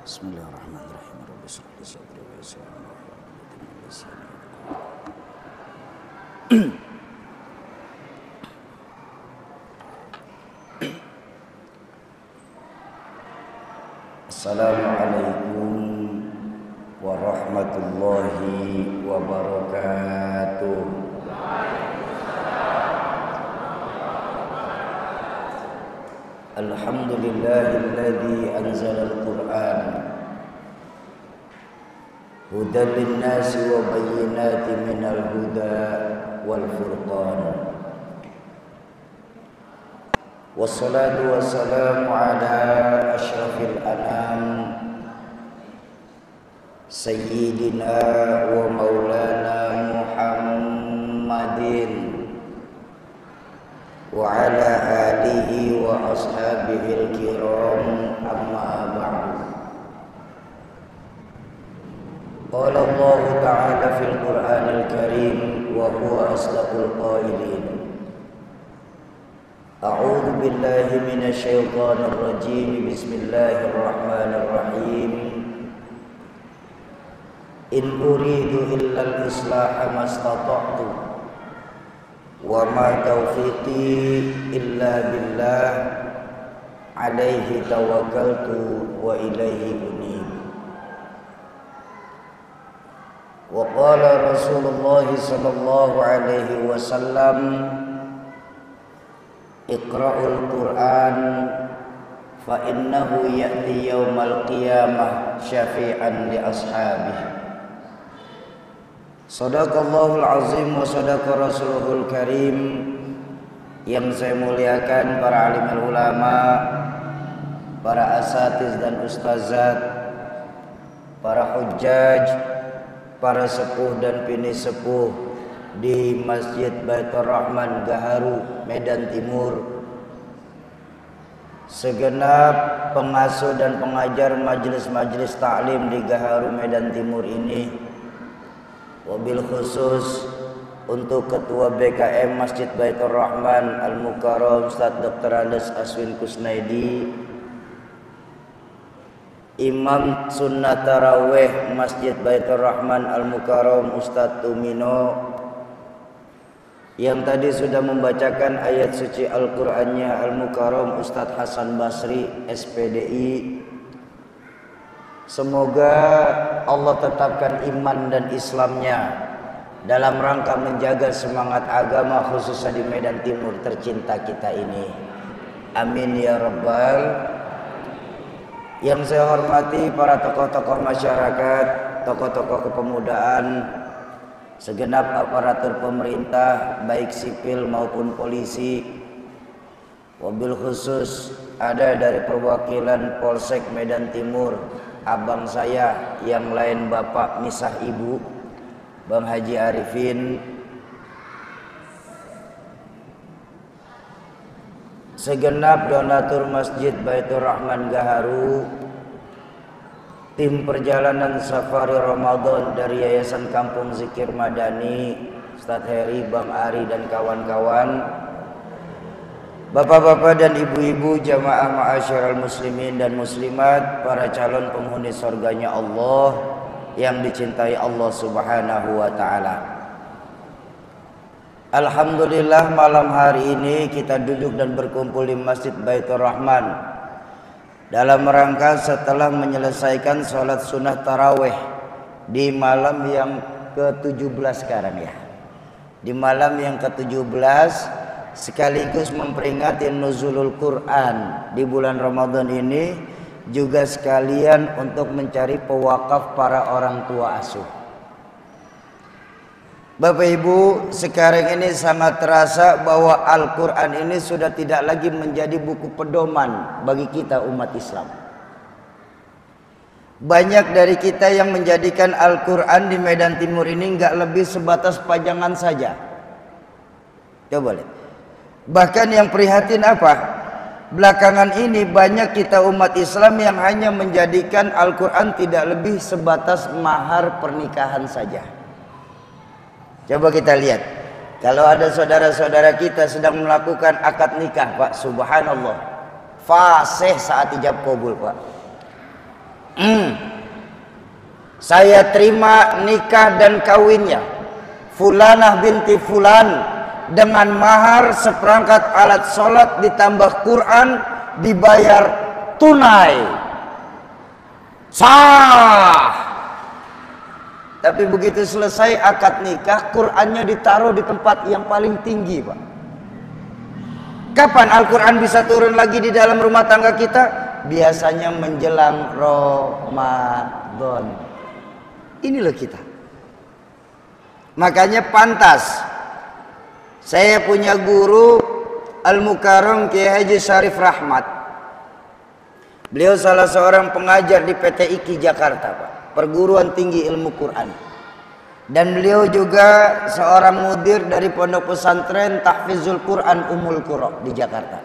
Bismillahirrahmanirrahim. Rabbi shrah li sadri wa yassir li amri wahlul 'uqdatam min lisani yafqahu. Assalamualaikum warahmatullahi wabarakatuh. Alhamdulillahilladzi anzalal Qur'an hudan linnasi wa bayyinatin minal huda wal furqan. Wassalatu wassalamu ala asyrafil anam sayyidina wa maulana Muhammadin wa ala alihi wa ashabihil kiram, amma ba'du. Qala Allah ta'ala fil Qur'anil Karim wa huwa asdaqul qailin. A'udzu billahi minasy syaithanir rajim. Bismillahirrahmanirrahim. In uridu illal islaha mastata'tu wa ma taufiqi illa billah alaihi tawakkaltu wa ilaihi unib. Wa qala Rasulullah sallallahu alaihi wasallam, Iqra'ul Qur'an fa innahu ya'ti yaumal qiyamah syafi'an li ashabihi. Sadaqallahul azim wa sadaqa rasuluhul karim. Yang saya muliakan para alim ulama, para asatiz dan ustazat, para hujjaj, para sepuh dan bini sepuh di Masjid Baitur Rahman Gaharu, Medan Timur, segenap pengasuh dan pengajar majelis-majelis taklim di Gaharu Medan Timur ini, wabil khusus untuk Ketua BKM Masjid Baitur Rahman Al-Mukarram Ustaz Dr. Andes Aswin Kusnaidi, Imam Sunnah Tarawih Masjid Baitur Rahman Al-Mukarram Ustaz Tumino, yang tadi sudah membacakan ayat suci Al-Qur'annya Al-Mukarram Ustaz Hasan Basri SPDI. Semoga Allah tetapkan iman dan Islamnya dalam rangka menjaga semangat agama khususnya di Medan Timur tercinta kita ini. Amin ya rabbal. Yang saya hormati para tokoh-tokoh masyarakat, tokoh-tokoh kepemudaan, segenap aparatur pemerintah baik sipil maupun polisi, wabil khusus ada dari perwakilan Polsek Medan Timur, abang saya yang lain bapak misah ibu, Bang Haji Arifin, segenap donatur Masjid Baitur Rahman Gaharu, tim perjalanan safari Ramadan dari Yayasan Kampung Zikir Madani, Ustaz Heri, Bang Ari dan kawan-kawan, bapak-bapak dan ibu-ibu jamaah ma'asyiral muslimin dan muslimat, para calon penghuni surganya Allah yang dicintai Allah Subhanahu wa taala. Alhamdulillah malam hari ini kita duduk dan berkumpul di Masjid Baitur Rahman dalam rangka setelah menyelesaikan sholat sunnah tarawih di malam yang ke-17 sekarang ya. Di malam yang ke-17 sekaligus memperingati nuzulul Quran di bulan Ramadan ini, juga sekalian untuk mencari pewakaf para orang tua asuh. Bapak Ibu, sekarang ini sangat terasa bahwa Al-Quran ini sudah tidak lagi menjadi buku pedoman bagi kita umat Islam. Banyak dari kita yang menjadikan Al-Quran di Medan Timur ini nggak lebih sebatas pajangan saja. Coba lihat. Bahkan yang prihatin apa? Belakangan ini banyak kita umat Islam yang hanya menjadikan Al-Quran tidak lebih sebatas mahar pernikahan saja. Coba kita lihat. Kalau ada saudara-saudara kita sedang melakukan akad nikah, Pak, subhanallah, fasih saat ijab kabul, Pak. Saya terima nikah dan kawinnya Fulanah binti Fulan dengan mahar seperangkat alat sholat ditambah Quran, dibayar tunai. Sah. Tapi begitu selesai akad nikah, Qurannya ditaruh di tempat yang paling tinggi, Pak. Kapan Al-Quran bisa turun lagi di dalam rumah tangga kita? Biasanya menjelang Ramadan. Inilah kita. Makanya pantas. Saya punya guru Al-Mukarram Kiai Haji Syarif Rahmat. Beliau salah seorang pengajar di PT IKI Jakarta, Pak. Perguruan Tinggi Ilmu Quran. Dan beliau juga seorang mudir dari Pondok Pesantren Tahfizul Quran Ummul Qura di Jakarta.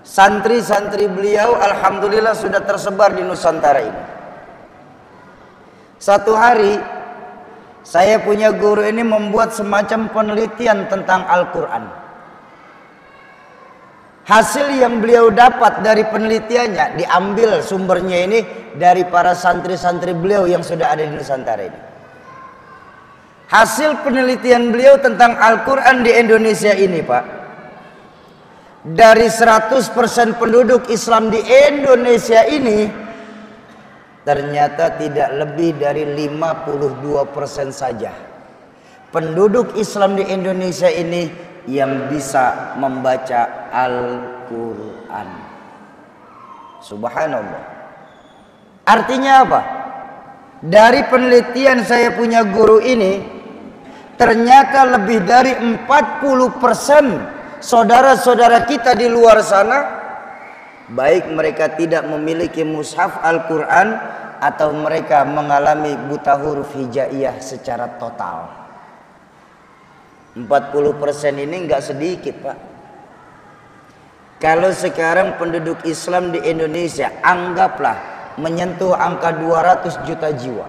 Santri-santri beliau alhamdulillah sudah tersebar di Nusantara ini. Satu hari saya punya guru ini membuat semacam penelitian tentang Al-Quran. Hasil yang beliau dapat dari penelitiannya diambil sumbernya ini dari para santri-santri beliau yang sudah ada di Nusantara ini. Hasil penelitian beliau tentang Al-Quran di Indonesia ini, Pak, dari 100% penduduk Islam di Indonesia ini, ternyata tidak lebih dari 52% saja penduduk Islam di Indonesia ini yang bisa membaca Al-Quran. Subhanallah. Artinya apa? Dari penelitian saya punya guru ini, ternyata lebih dari 40% saudara-saudara kita di luar sana, baik mereka tidak memiliki mushaf Al-Quran atau mereka mengalami buta huruf hijaiyah secara total. 40% ini enggak sedikit, Pak. Kalau sekarang penduduk Islam di Indonesia anggaplah menyentuh angka 200 juta jiwa,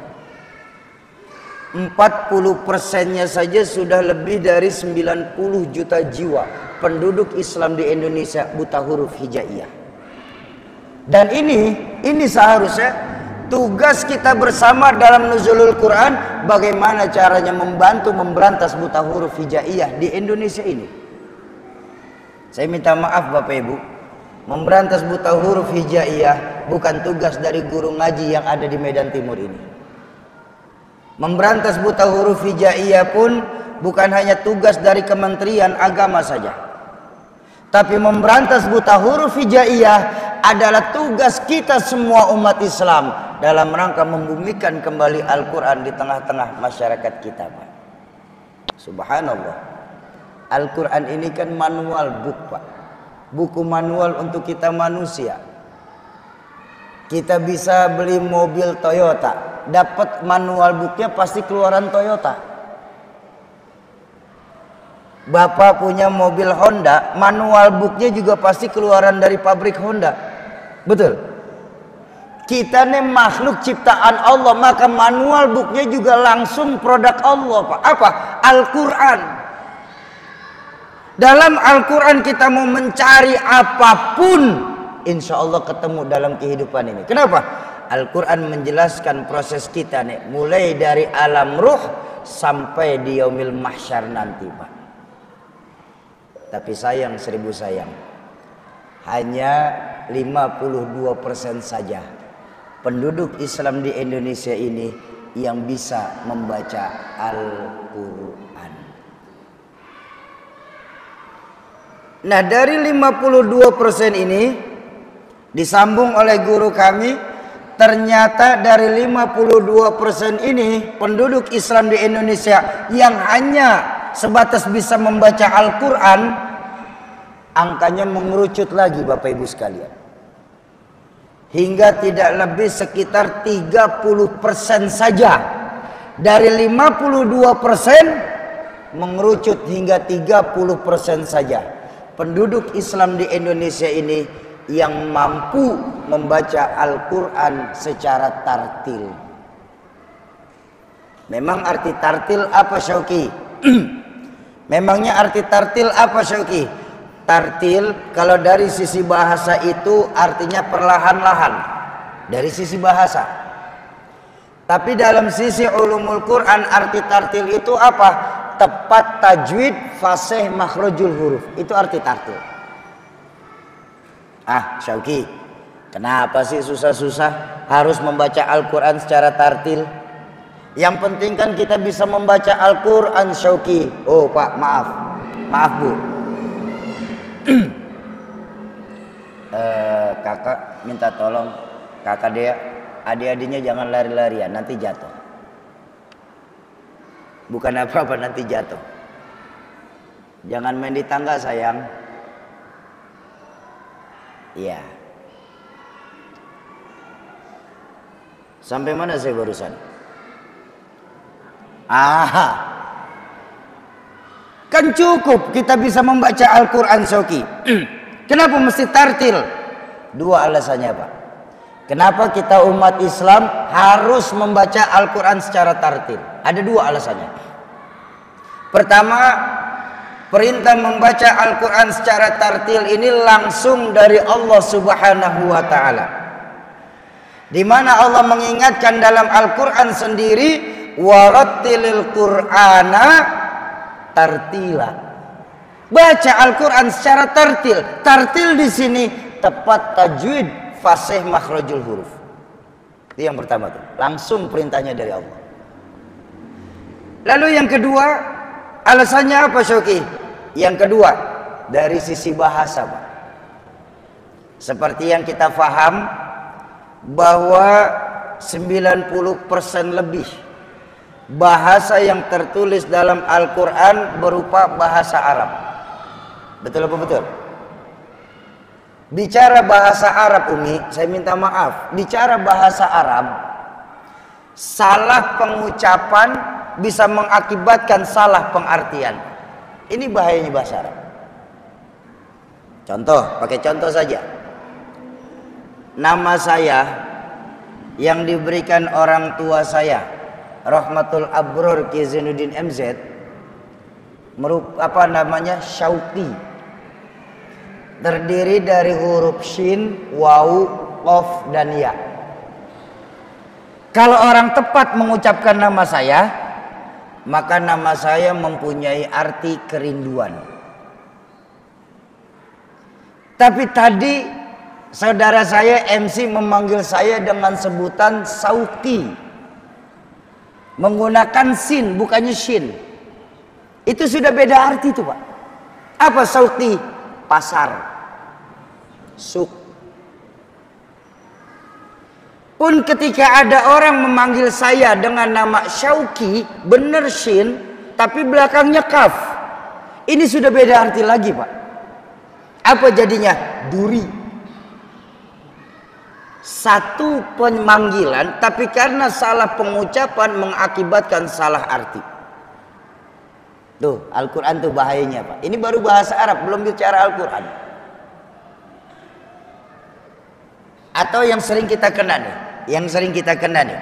40%-nya saja sudah lebih dari 90 juta jiwa penduduk Islam di Indonesia buta huruf hijaiyah. Dan ini seharusnya tugas kita bersama dalam nuzulul Quran, bagaimana caranya membantu memberantas buta huruf hijaiyah di Indonesia ini. Saya minta maaf Bapak Ibu, memberantas buta huruf hijaiyah bukan tugas dari guru ngaji yang ada di Medan Timur ini. Memberantas buta huruf hijaiyah pun bukan hanya tugas dari Kementerian Agama saja. Tapi memberantas buta huruf hijaiyah adalah tugas kita semua umat Islam dalam rangka membumikan kembali Al-Quran di tengah-tengah masyarakat kita, Pak. Subhanallah. Al-Quran ini kan manual book, Pak. Buku manual untuk kita manusia. Kita bisa beli mobil Toyota, dapat manual booknya pasti keluaran Toyota. Bapak punya mobil Honda, manual booknya juga pasti keluaran dari pabrik Honda. Betul? Kita nih makhluk ciptaan Allah, maka manual booknya juga langsung produk Allah, Pak. Apa? Al-Quran. Dalam Al-Quran kita mau mencari apapun, insya Allah ketemu dalam kehidupan ini. Kenapa? Al-Quran menjelaskan proses kita nih, mulai dari alam ruh sampai di yaumil mahsyar nanti, Pak. Tapi sayang, seribu sayang, hanya 52% saja penduduk Islam di Indonesia ini yang bisa membaca Al-Quran. Nah, dari 52% ini disambung oleh guru kami, ternyata dari 52% ini penduduk Islam di Indonesia yang hanya sebatas bisa membaca Al-Quran, angkanya mengerucut lagi Bapak Ibu sekalian, hingga tidak lebih sekitar 30% saja. Dari 52% mengerucut hingga 30% saja penduduk Islam di Indonesia ini yang mampu membaca Al-Quran secara tartil. Memang arti tartil apa, Syauki? Memangnya arti tartil apa, Syauki? Tartil kalau dari sisi bahasa itu artinya perlahan-lahan. dari sisi bahasa. Tapi dalam sisi ulumul Quran, arti tartil itu apa? Tepat tajwid, fasih, makhrajul huruf. Itu arti tartil. Ah, Syauqi, kenapa sih susah-susah harus membaca Al-Quran secara tartil? Yang penting kan kita bisa membaca Al-Quran, Syauqi. Oh Pak, maaf Bu. Kakak minta tolong, kakak Dea, adik-adiknya jangan lari-larian, nanti jatuh. Bukan apa-apa, nanti jatuh. Jangan main di tangga sayang. Iya. Sampai mana saya barusan? Kan cukup kita bisa membaca Al-Quran, Syauqi. Kenapa mesti tartil? Dua alasannya Pak. Kenapa kita umat Islam harus membaca Al-Quran secara tartil? Ada dua alasannya. Pertama, perintah membaca Al-Quran secara tartil ini langsung dari Allah Subhanahu wa Ta'ala, di mana Allah mengingatkan dalam Al-Quran sendiri, warattilil Qur'ana tartila. Baca Al-Quran secara tartil. Tartil di sini tepat tajwid, fasih, makhrajul huruf. Itu yang pertama tuh. Langsung perintahnya dari Allah. Lalu yang kedua, alasannya apa, Syauqi? Yang kedua, dari sisi bahasa, Pak. Seperti yang kita faham bahwa 90% lebih bahasa yang tertulis dalam Al-Quran berupa bahasa Arab. Betul apa betul? Bicara bahasa Arab, Umi, saya minta maaf. Bicara bahasa Arab, salah pengucapan bisa mengakibatkan salah pengartian. Ini bahayanya bahasa Arab. Contoh, pakai contoh saja. Nama saya yang diberikan orang tua saya, Rahmatul Abror Ki Zainuddin MZ, Syauqi. Terdiri dari huruf shin, waw, qaf, dan ya. Kalau orang tepat mengucapkan nama saya, maka nama saya mempunyai arti kerinduan. Tapi tadi saudara saya MC memanggil saya dengan sebutan Sauqi, menggunakan sin bukannya shin. Itu sudah beda arti tuh Pak. Apa Sauqi? Pasar, suk. Pun ketika ada orang memanggil saya dengan nama Syauqi, bener shin, tapi belakangnya kaf. Ini sudah beda arti lagi Pak. Apa jadinya? Duri. Satu pemanggilan, tapi karena salah pengucapan mengakibatkan salah arti. Tuh, Al-Quran tuh bahayanya Pak. Ini baru bahasa Arab, belum bicara Al-Quran. Atau yang sering kita kena nih,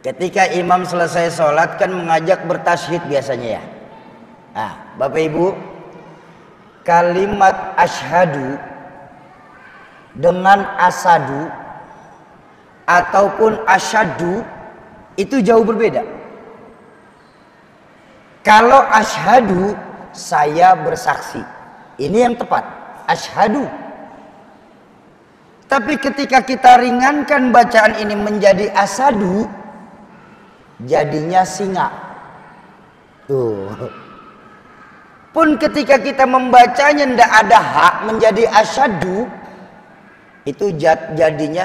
ketika imam selesai sholat kan mengajak bertasyhid biasanya ya. Nah, Bapak Ibu, kalimat asyhadu dengan asadu ataupun asyadu itu jauh berbeda. Kalau asyhadu, saya bersaksi. Ini yang tepat, asyhadu. Tapi ketika kita ringankan bacaan ini menjadi asadu, jadinya singa. Tuh. Pun ketika kita membacanya tidak ada hak menjadi asyadu, itu jadinya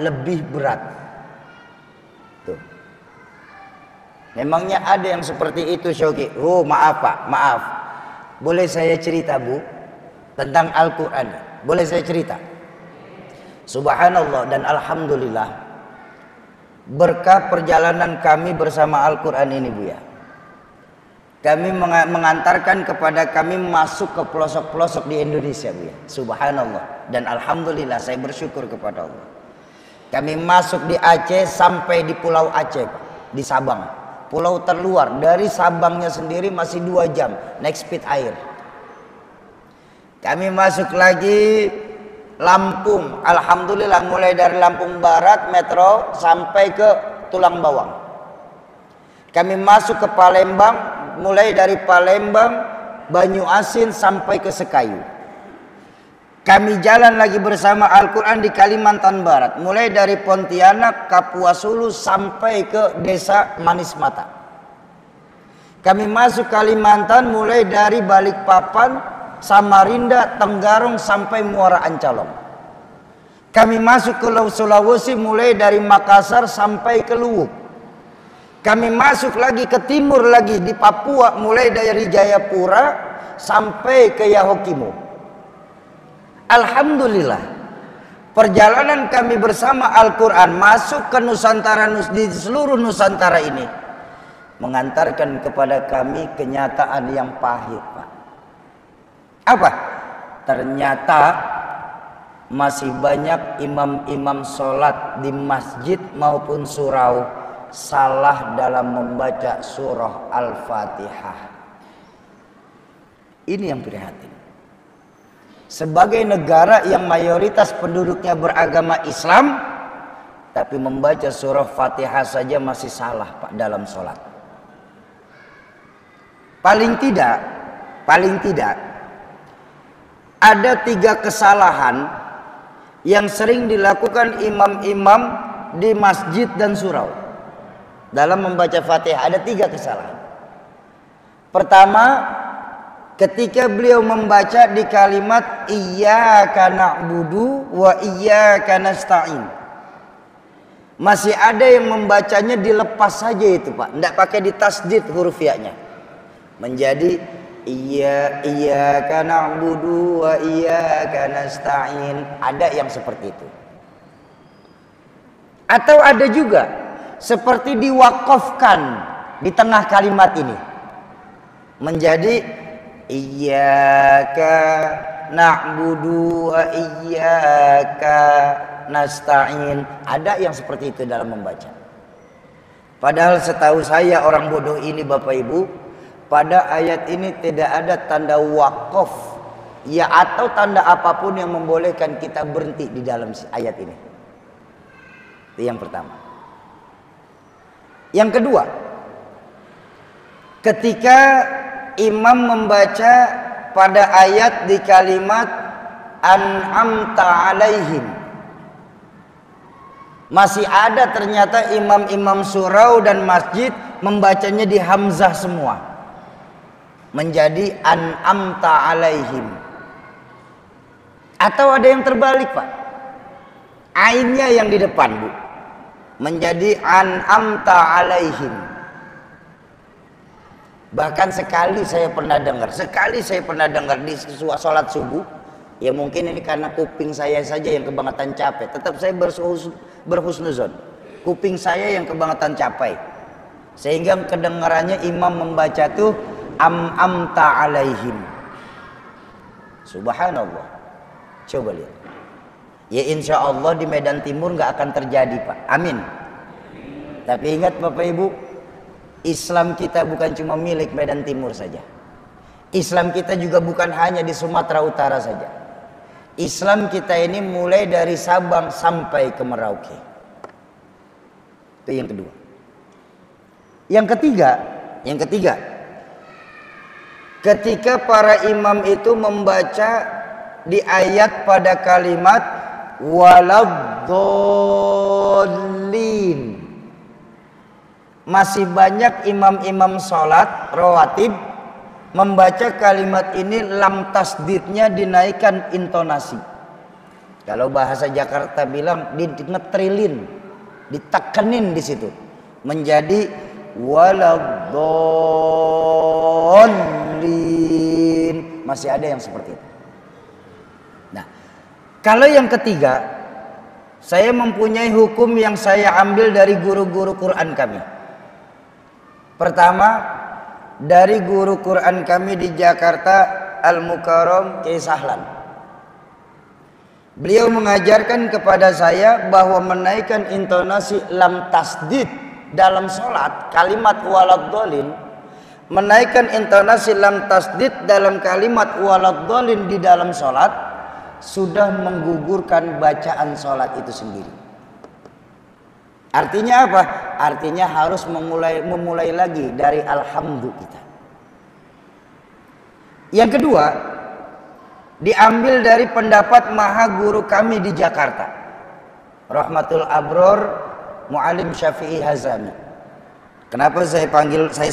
lebih berat. Tuh. Memangnya ada yang seperti itu, Syauqi? Oh maaf Pak, maaf. Boleh saya cerita Bu tentang Al-Quran? Boleh saya cerita? Subhanallah dan Alhamdulillah, berkah perjalanan kami bersama Al-Quran ini Bu ya, kami mengantarkan kepada kami masuk ke pelosok-pelosok di Indonesia Bu ya. Subhanallah dan Alhamdulillah, saya bersyukur kepada Allah. Kami masuk di Aceh sampai di Pulau Aceh Pak, di Sabang. Pulau terluar, dari Sabangnya sendiri masih 2 jam naik speed air. Kami masuk lagi Lampung, alhamdulillah mulai dari Lampung Barat metro sampai ke Tulang Bawang. Kami masuk ke Palembang, mulai dari Palembang, Banyuasin sampai ke Sekayu. Kami jalan lagi bersama Al-Quran di Kalimantan Barat, mulai dari Pontianak, Kapuas Hulu sampai ke Desa Manis Mata. Kami masuk Kalimantan mulai dari Balikpapan, Samarinda, Tenggarong sampai Muara Ancalong. Kami masuk ke Sulawesi mulai dari Makassar sampai ke Luwuk. Kami masuk lagi ke timur lagi di Papua mulai dari Jayapura sampai ke Yahukimo. Alhamdulillah, perjalanan kami bersama Al-Quran masuk ke Nusantara, di seluruh Nusantara ini mengantarkan kepada kami kenyataan yang pahit, Pak. Apa? Ternyata masih banyak imam-imam sholat di masjid maupun surau salah dalam membaca surah Al-Fatihah. Ini yang prihatin. Sebagai negara yang mayoritas penduduknya beragama Islam, tapi membaca surah Fatihah saja masih salah, Pak, dalam sholat. Paling tidak ada 3 kesalahan yang sering dilakukan imam-imam di masjid dan surau dalam membaca Fatihah. Ada 3 kesalahan. Pertama, ketika beliau membaca di kalimat iyyaka na'budu wa iyyaka nasta'in, masih ada yang membacanya dilepas saja itu, Pak, tidak pakai ditasdid huruf ya-nya, menjadi iyyaka na'budu wa iyyaka nasta'in. Ada yang seperti itu. Atau ada juga seperti diwakafkan di tengah kalimat ini menjadi iyyaka na'budu wa iyyaka nasta'in. Ada yang seperti itu dalam membaca. Padahal setahu saya orang bodoh ini, Bapak Ibu, pada ayat ini tidak ada tanda wakaf ya atau tanda apapun yang membolehkan kita berhenti di dalam ayat ini. Itu yang pertama. Yang kedua, ketika imam membaca pada ayat di kalimat an'amta alaihim, masih ada ternyata imam-imam surau dan masjid membacanya di hamzah semua, menjadi an'amta alaihim. Atau ada yang terbalik, Pak, ainnya yang di depan, Bu, menjadi an'amta alaihim. Bahkan sekali saya pernah dengar di sholat subuh, ya mungkin ini karena kuping saya saja yang kebangetan capek, tetap saya berhusnuzon, kuping saya yang kebangetan capek, sehingga kedengarannya imam membaca tuh amta alaihim. Subhanallah. Coba lihat. Ya insya Allah di Medan Timur nggak akan terjadi, Pak. Amin. Tapi ingat Bapak Ibu, Islam kita bukan cuma milik Medan Timur saja. Islam kita juga bukan hanya di Sumatera Utara saja. Islam kita ini mulai dari Sabang sampai ke Merauke. Itu yang kedua. Yang ketiga, ketika para imam itu membaca di ayat pada kalimat waladhdallin, masih banyak imam-imam sholat rawatib membaca kalimat ini lam tasdidnya dinaikkan intonasi. Kalau bahasa Jakarta bilang dingetrilin, ditekenin di situ, menjadi waladhdallin. Masih ada yang seperti itu. Nah, kalau yang ketiga, saya mempunyai hukum yang saya ambil dari guru-guru Quran kami. Pertama, dari guru Quran kami di Jakarta, Al-Mukarram Kiai Sahlan. Beliau mengajarkan kepada saya bahwa menaikkan intonasi lam tasdid dalam sholat kalimat waladhdallin, menaikkan intonasi lam tasdid dalam kalimat waladhdallin di dalam sholat sudah menggugurkan bacaan sholat itu sendiri. Artinya apa? Artinya harus memulai lagi dari alhamdulillah kita. Yang kedua, diambil dari pendapat maha guru kami di Jakarta, Rahmatul Abror Muallim Syafi'i Hazami. Kenapa saya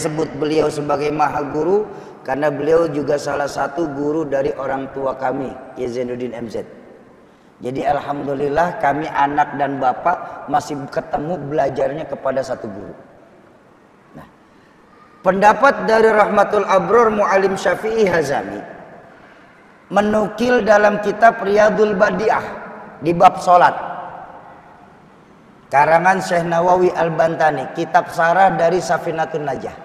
sebut beliau sebagai maha guru? Karena beliau juga salah satu guru dari orang tua kami, Kiai Zainuddin MZ. Jadi alhamdulillah kami anak dan bapak masih ketemu belajarnya kepada satu guru. Nah, pendapat dari Rahmatul Abror Muallim Syafi'i Hazami menukil dalam kitab Riyadul Badi'ah di bab salat, karangan Syekh Nawawi Al-Bantani, kitab sarah dari Safinatun Najah,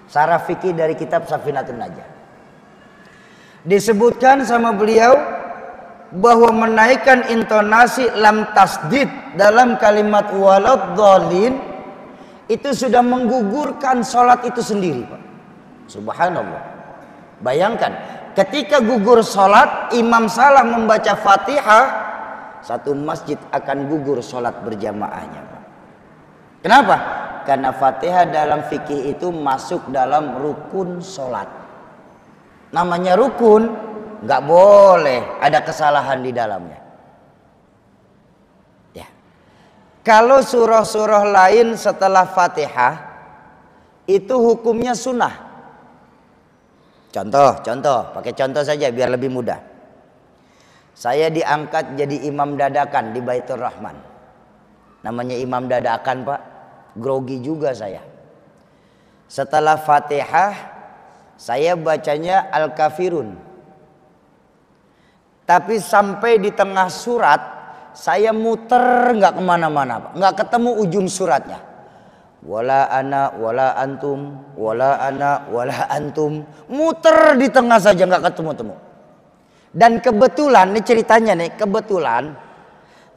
sarah fikih dari kitab Safinatun Najah. Disebutkan sama beliau bahwa menaikkan intonasi lam tasdid dalam kalimat waladhdallin itu sudah menggugurkan salat itu sendiri, Pak. Subhanallah. Bayangkan, ketika gugur salat, imam salah membaca Fatihah, satu masjid akan gugur salat berjamaahnya, Pak. Kenapa? Karena Fatihah dalam fikih itu masuk dalam rukun salat. Namanya rukun, nggak boleh ada kesalahan di dalamnya. Ya. Kalau surah-surah lain setelah Fatihah itu hukumnya sunnah. Contoh, pakai contoh saja biar lebih mudah. Saya diangkat jadi imam dadakan di Baitur Rahman. Namanya imam dadakan, Pak. Grogi juga saya. Setelah Fatihah saya bacanya Al-Kafirun. Tapi sampai di tengah surat saya muter nggak kemana-mana, Pak. Nggak ketemu ujung suratnya. Wala ana wala antum wala ana wala antum, muter di tengah saja nggak ketemu-temu. Dan kebetulan nih ceritanya nih, kebetulan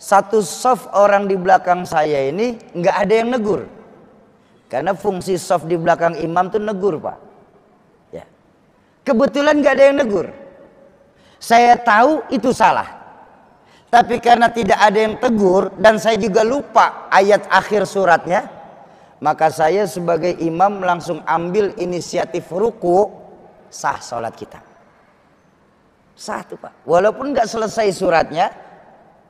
satu saf orang di belakang saya ini nggak ada yang negur. Karena fungsi saf di belakang imam tuh negur, Pak. Ya. Kebetulan nggak ada yang negur. Saya tahu itu salah. Tapi karena tidak ada yang tegur dan saya juga lupa ayat akhir suratnya, maka saya sebagai imam langsung ambil inisiatif ruku, sah sholat kita. Sah tuh, Pak. Walaupun nggak selesai suratnya,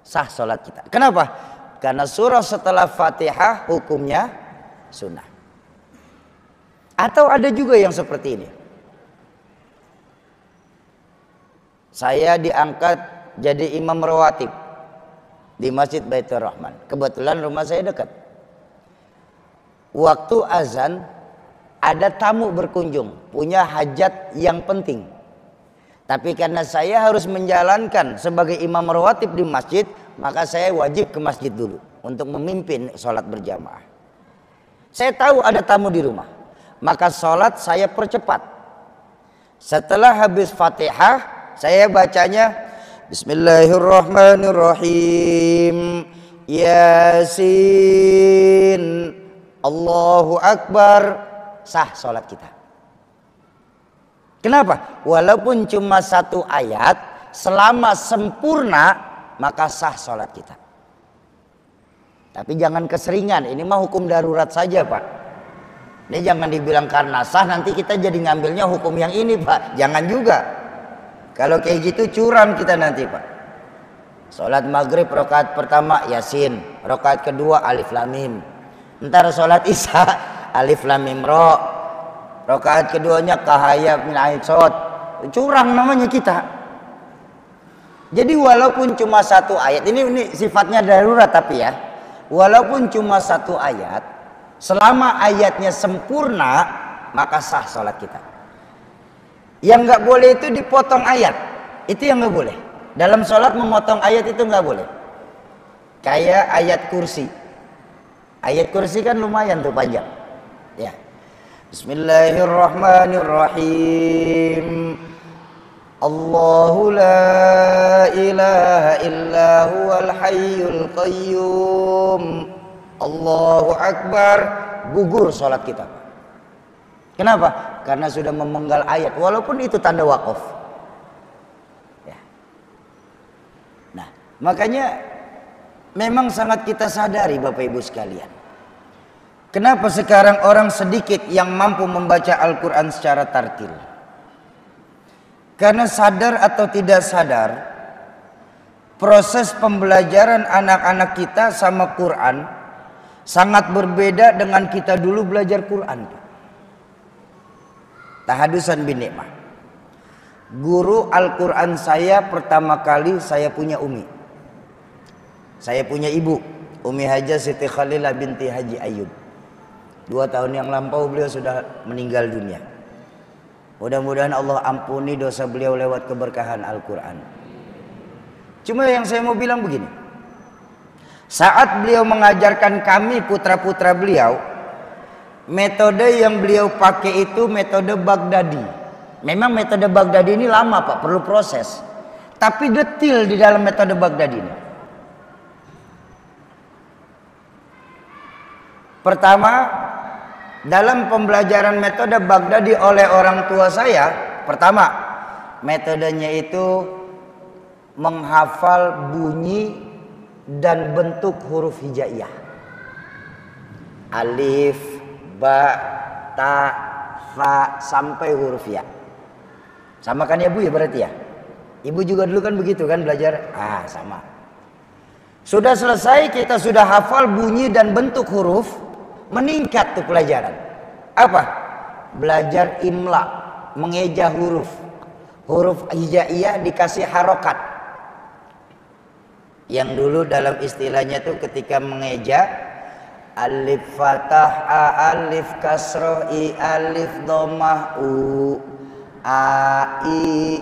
sah sholat kita. Kenapa? Karena surah setelah Fatihah hukumnya sunnah. Atau ada juga yang seperti ini. Saya diangkat jadi imam rawatib di Masjid Baitur Rahman. Kebetulan rumah saya dekat. Waktu azan ada tamu berkunjung, punya hajat yang penting. Tapi karena saya harus menjalankan sebagai imam rawatib di masjid, maka saya wajib ke masjid dulu untuk memimpin sholat berjamaah. Saya tahu ada tamu di rumah, maka sholat saya percepat. Setelah habis Fatihah, saya bacanya Bismillahirrahmanirrahim, Yasin, Allahu Akbar, sah sholat kita. Kenapa? Walaupun cuma satu ayat, selama sempurna maka sah sholat kita. Tapi jangan keseringan, ini mah hukum darurat saja, Pak. Ini jangan dibilang karena sah nanti kita jadi ngambilnya hukum yang ini, Pak. Jangan juga. Kalau kayak gitu curang kita nanti, Pak. Sholat maghrib rakaat pertama Yasin, rakaat kedua Alif Lam Mim. Ntar sholat Isya Alif Lam Mim Ro, rakaat keduanya Kahaya min Ain Shad. Curang namanya kita. Jadi walaupun cuma satu ayat, ini sifatnya darurat tapi ya, walaupun cuma satu ayat, selama ayatnya sempurna maka sah sholat kita. Yang nggak boleh itu dipotong ayat, itu yang nggak boleh. Dalam sholat memotong ayat itu nggak boleh. Kayak ayat kursi. Ayat kursi kan lumayan tuh panjang. Ya. Bismillahirrahmanirrahim. Allahu la ilaha illa huwal hayyul qayyum. Allahu akbar. Gugur sholat kita. Kenapa? Karena sudah memenggal ayat. Walaupun itu tanda wakaf. Ya. Makanya memang sangat kita sadari Bapak Ibu sekalian. Kenapa sekarang orang sedikit yang mampu membaca Al-Quran secara tartil? Karena sadar atau tidak sadar, proses pembelajaran anak-anak kita sama Quran sangat berbeda dengan kita dulu belajar Quran. Tahadusan bin nikmah. Guru Al-Quran saya pertama kali saya punya umi. Saya punya ibu, Umi Hajah Siti Khalilah binti Haji Ayub. 2 tahun yang lampau beliau sudah meninggal dunia. Mudah-mudahan Allah ampuni dosa beliau lewat keberkahan Al-Quran. Cuma yang saya mau bilang begini. Saat beliau mengajarkan kami putra-putra beliau, metode yang beliau pakai itu metode Baghdadi. Memang metode Baghdadi ini lama Pak, perlu proses. Tapi detil di dalam metode Baghdadi ini. Pertama, dalam pembelajaran metode Baghdadi oleh orang tua saya, pertama, metodenya itu menghafal bunyi dan bentuk huruf hijaiyah. Alif, ba, ta, fa sampai huruf ya. Sama kan ya Bu ya berarti ya? Ibu juga dulu kan begitu kan belajar? Sama. Sudah selesai, kita sudah hafal bunyi dan bentuk huruf, meningkat tuh pelajaran. Apa? Belajar imla, mengeja huruf. Huruf hijaiyah dikasih harokat. Yang dulu dalam istilahnya tuh ketika mengeja, alif fathah a, alif kasroh i, alif domah u, a, i.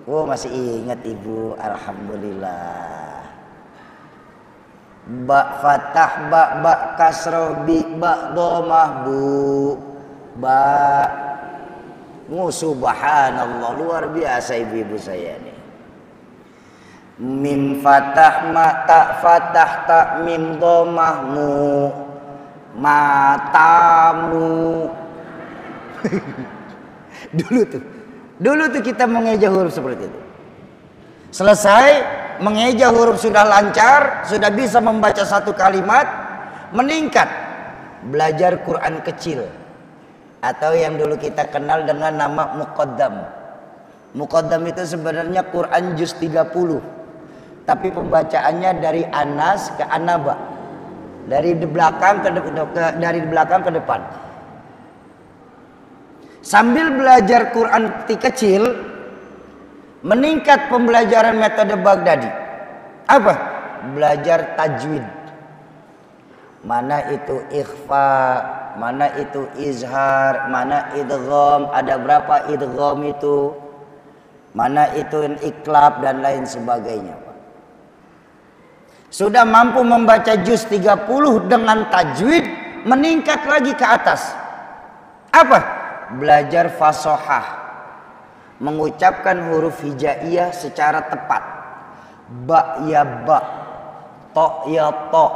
Oh masih ingat Ibu, alhamdulillah. Ba fathah ba kasroh bi, ba domah bu, ba. Subhanallah, luar biasa ibu-ibu saya nih. Mim fathah ma, ta fathah ta, mim domah mu, matamu. Dulu tuh kita mengeja huruf seperti itu. Selesai mengeja huruf sudah lancar, sudah bisa membaca satu kalimat, meningkat belajar Quran kecil atau yang dulu kita kenal dengan nama Muqaddam. Muqaddam itu sebenarnya Quran juz 30, tapi pembacaannya dari Anas ke An-Naba, dari belakang ke depan. Sambil belajar Quran kecil, meningkat pembelajaran metode Baghdadi. Apa? Belajar tajwid. Mana itu ikhfa, mana itu izhar, mana idgham, ada berapa idgham itu, mana itu iklab dan lain sebagainya. Sudah mampu membaca juz 30 dengan tajwid, meningkat lagi ke atas. Apa? Belajar fasohah, mengucapkan huruf hijaiyah secara tepat. Ba ya ba, to ya to,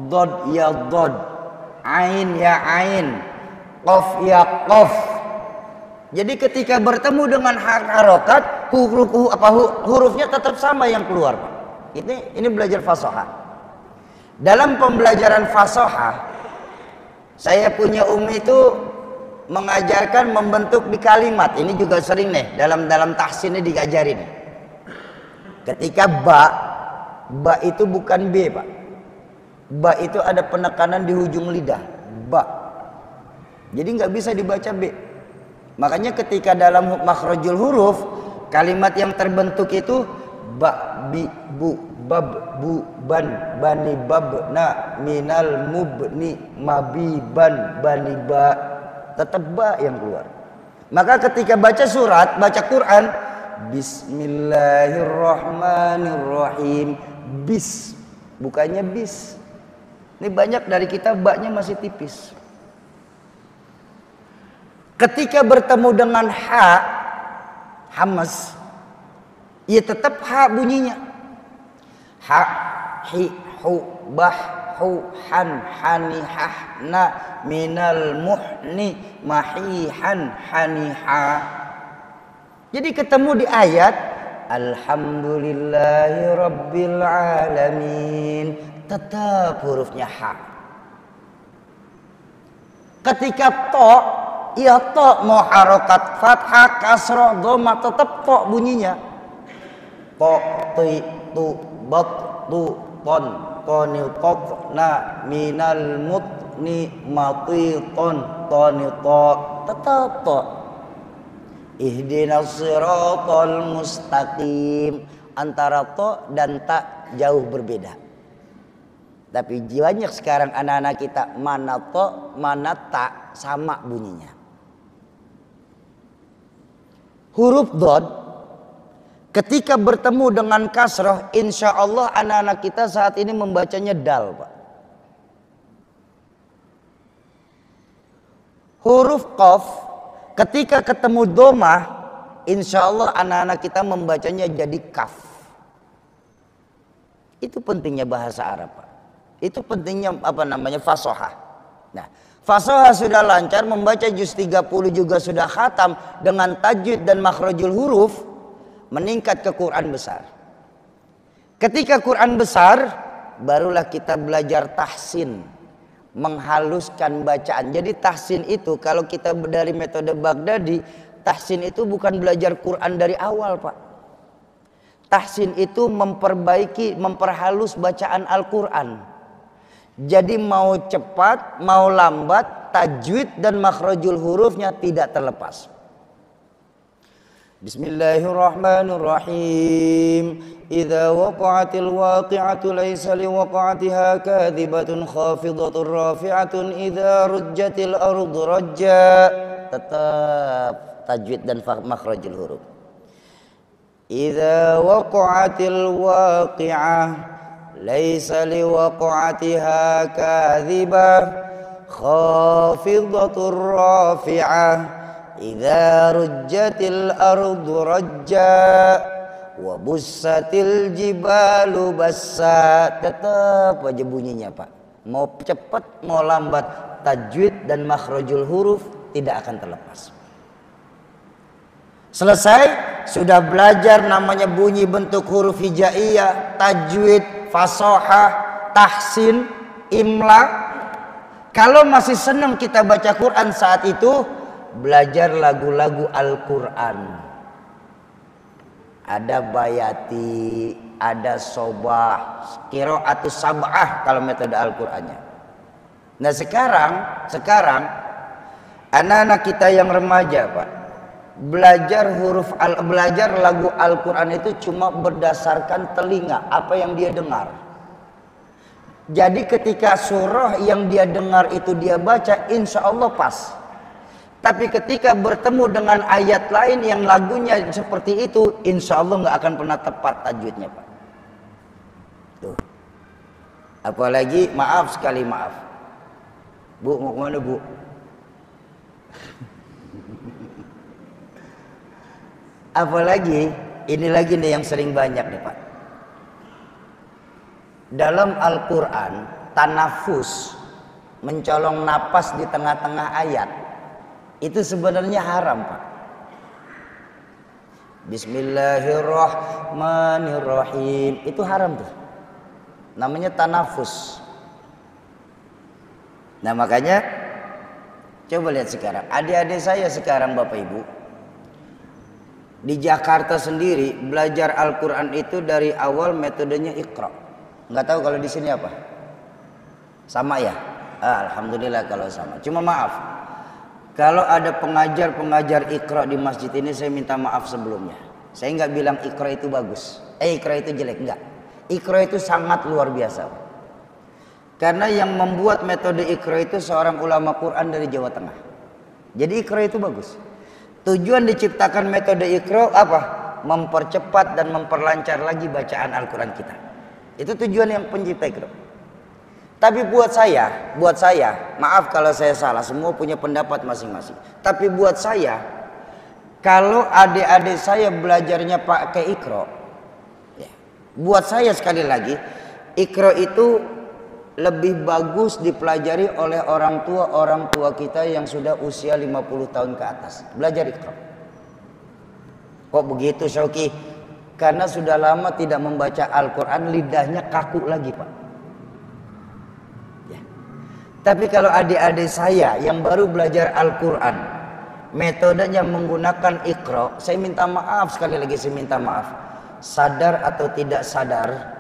dod ya dod, ain ya ain, qaf ya qaf. Jadi ketika bertemu dengan harokat, hurufnya tetap sama yang keluar, Pak. Ini belajar fasohah. Dalam pembelajaran fasohah, saya punya umi itu mengajarkan membentuk di kalimat. Ini juga sering nih dalam tahsin ini diajarin. Ketika ba itu bukan b, Pak. Ba itu ada penekanan di ujung lidah, ba. Jadi nggak bisa dibaca b. Makanya ketika dalam makhrajul huruf, kalimat yang terbentuk itu ba, bi, bu, bab, bu, ban, bani, bab, na, minal, mubni, mabi, ban, bani, ba. Tetap ba yang keluar. Maka ketika baca surat, baca Quran, Bismillahirrahmanirrahim, bis, bukannya bis. Ini banyak dari kita ba-nya masih tipis. Ketika bertemu dengan ha, hamas, ya tetap ha bunyinya. Ha, hi, hu, bah, hu, han, hani, hah, na, minal, muhni, mahihan, haniha. Jadi ketemu di ayat Alhamdulillahi Rabbil Alamin. Tetap hurufnya ha. Ketika to, ya to mau harokat fathah, kasroh, dhamma, tetap to bunyinya. To, ti, tu, bat, tu, ton, tonil, tot, na, minal, mut, ni, mati, ton, tonil, to, tetap to. Ihdinas siratal mustaqim. Antara to dan ta jauh berbeda. Tapi banyak sekarang anak-anak kita mana to mana ta sama bunyinya. Huruf dod ketika bertemu dengan kasroh, insya Allah anak-anak kita saat ini membacanya dal, Pak. Huruf qaf ketika ketemu domah, insya Allah anak-anak kita membacanya jadi kaf. Itu pentingnya bahasa Arab, Pak. Itu pentingnya fasohah. Nah, fasohah sudah lancar, membaca juz 30 juga sudah khatam dengan tajwid dan makhrajul huruf, meningkat ke Quran besar. Ketika Quran besar, barulah kita belajar tahsin, menghaluskan bacaan. Jadi tahsin itu kalau kita dari metode Baghdadi, tahsin itu bukan belajar Quran dari awal, Pak. Tahsin itu memperbaiki, memperhalus bacaan Al-Quran. Jadi mau cepat, mau lambat, tajwid dan makhrajul hurufnya tidak terlepas. Bismillahirrahmanirrahim. Idza waqa'atil waqi'atu laysa liwaqa'atiha kadhibatun khafidatun rafi'atun idza rujjatil ardu rajja. Tetap tajwid dan makhrajul huruf. Idza waqa'atil waqi'ah laisa liwaqa'atiha kadhibah khafidatur rafi'ah idza rujjatil ardu rajja wa bussatil jibalu bassa. Tetap aja bunyinya, Pak. Mau cepat mau lambat, tajwid dan makhrajul huruf tidak akan terlepas. Selesai, sudah belajar namanya bunyi bentuk huruf hijaiyah, tajwid, fasohah, tahsin, imla. Kalau masih senang kita baca Quran saat itu, belajar lagu-lagu Al-Quran. Ada bayati, ada sobah, qiraatus sab'ah kalau metode Al-Qurannya. Nah sekarang anak-anak kita yang remaja, Pak, belajar lagu Al-Quran itu cuma berdasarkan telinga, apa yang dia dengar. Jadi ketika surah yang dia dengar itu dia baca, insya Allah pas. Tapi ketika bertemu dengan ayat lain yang lagunya seperti itu, insya Allah nggak akan pernah tepat tajwidnya, Pak. Tuh. Apalagi maaf sekali, maaf. Bu, mau kemana, Bu? Apalagi ini lagi nih yang sering banyak nih, Pak. Dalam Al-Quran, tanafus, mencolong napas di tengah-tengah ayat, itu sebenarnya haram, Pak. Bismillahirrahmanirrahim, itu haram tuh. Namanya tanafus. Nah makanya coba lihat sekarang, adik-adik saya sekarang, Bapak Ibu, di Jakarta sendiri belajar Al-Quran itu dari awal metodenya Iqra. Nggak tahu kalau di sini apa? Sama ya? Alhamdulillah kalau sama. Cuma maaf, kalau ada pengajar Iqra di masjid ini, saya minta maaf sebelumnya. Saya nggak bilang Iqra itu bagus, Iqra itu jelek, enggak. Iqra itu sangat luar biasa. Karena yang membuat metode Iqra itu seorang ulama Quran dari Jawa Tengah. Jadi Iqra itu bagus. Tujuan diciptakan metode Iqra apa? Mempercepat dan memperlancar lagi bacaan Al-Quran kita. Itu tujuan yang pencipta Iqra. Tapi buat saya, maaf kalau saya salah, semua punya pendapat masing-masing. Tapi buat saya, kalau adik-adik saya belajarnya pakai Iqra, ya, buat saya sekali lagi, Iqra itu lebih bagus dipelajari oleh orang tua kita yang sudah usia 50 tahun ke atas. Belajar Iqra. Kok begitu, Syauki? Karena sudah lama tidak membaca Al-Quran, lidahnya kaku lagi, Pak. Ya. Tapi kalau adik-adik saya yang baru belajar Al-Quran, metodenya menggunakan Iqra, saya minta maaf, sekali lagi saya minta maaf. Sadar atau tidak sadar,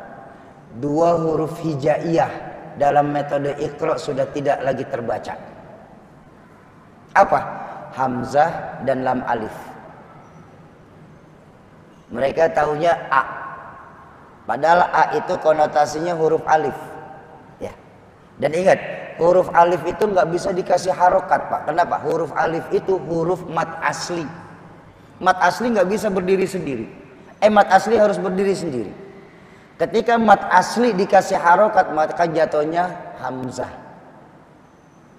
2 huruf hijaiyah dalam metode Iqra sudah tidak lagi terbaca. Apa? Hamzah dan lam alif. Mereka taunya A. Padahal A itu konotasinya huruf alif. Ya. Dan ingat, huruf alif itu nggak bisa dikasih harokat, Pak. Kenapa? Huruf alif itu huruf mat asli. Mat asli nggak bisa berdiri sendiri. Mat asli harus berdiri sendiri. Ketika mat asli dikasih harokat, maka jatuhnya hamzah.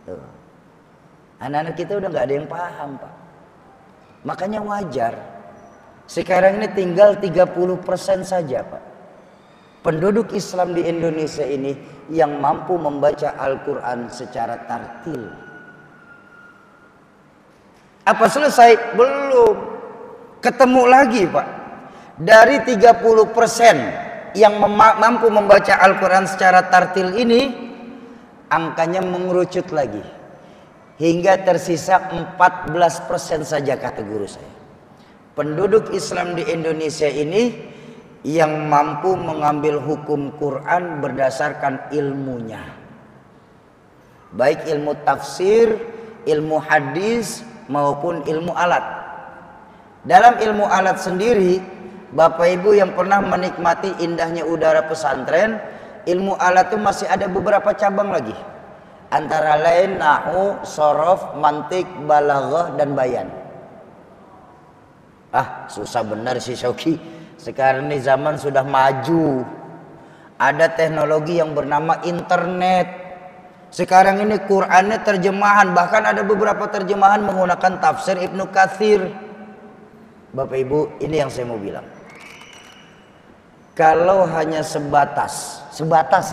Tuh. Anak-anak kita udah nggak ada yang paham, Pak. Makanya wajar. Sekarang ini tinggal 30% saja, Pak, penduduk Islam di Indonesia ini yang mampu membaca Al-Quran secara tartil. Apa selesai? Belum. Ketemu lagi, Pak. Dari 30% yang mampu membaca Al-Quran secara tartil ini, angkanya mengerucut lagi. Hingga tersisa 14% saja, kata guru saya. Penduduk Islam di Indonesia ini yang mampu mengambil hukum Quran berdasarkan ilmunya. Baik ilmu tafsir, ilmu hadis, maupun ilmu alat. Dalam ilmu alat sendiri, Bapak Ibu yang pernah menikmati indahnya udara pesantren, ilmu alat itu masih ada beberapa cabang lagi. Antara lain nahwu, shorof, mantik, balaghah, dan bayan. Susah benar si Syauki. Sekarang ini zaman sudah maju. Ada teknologi yang bernama internet. Sekarang ini Qur'annya terjemahan. Bahkan ada beberapa terjemahan menggunakan tafsir Ibnu Katsir. Bapak Ibu, ini yang saya mau bilang. Kalau hanya sebatas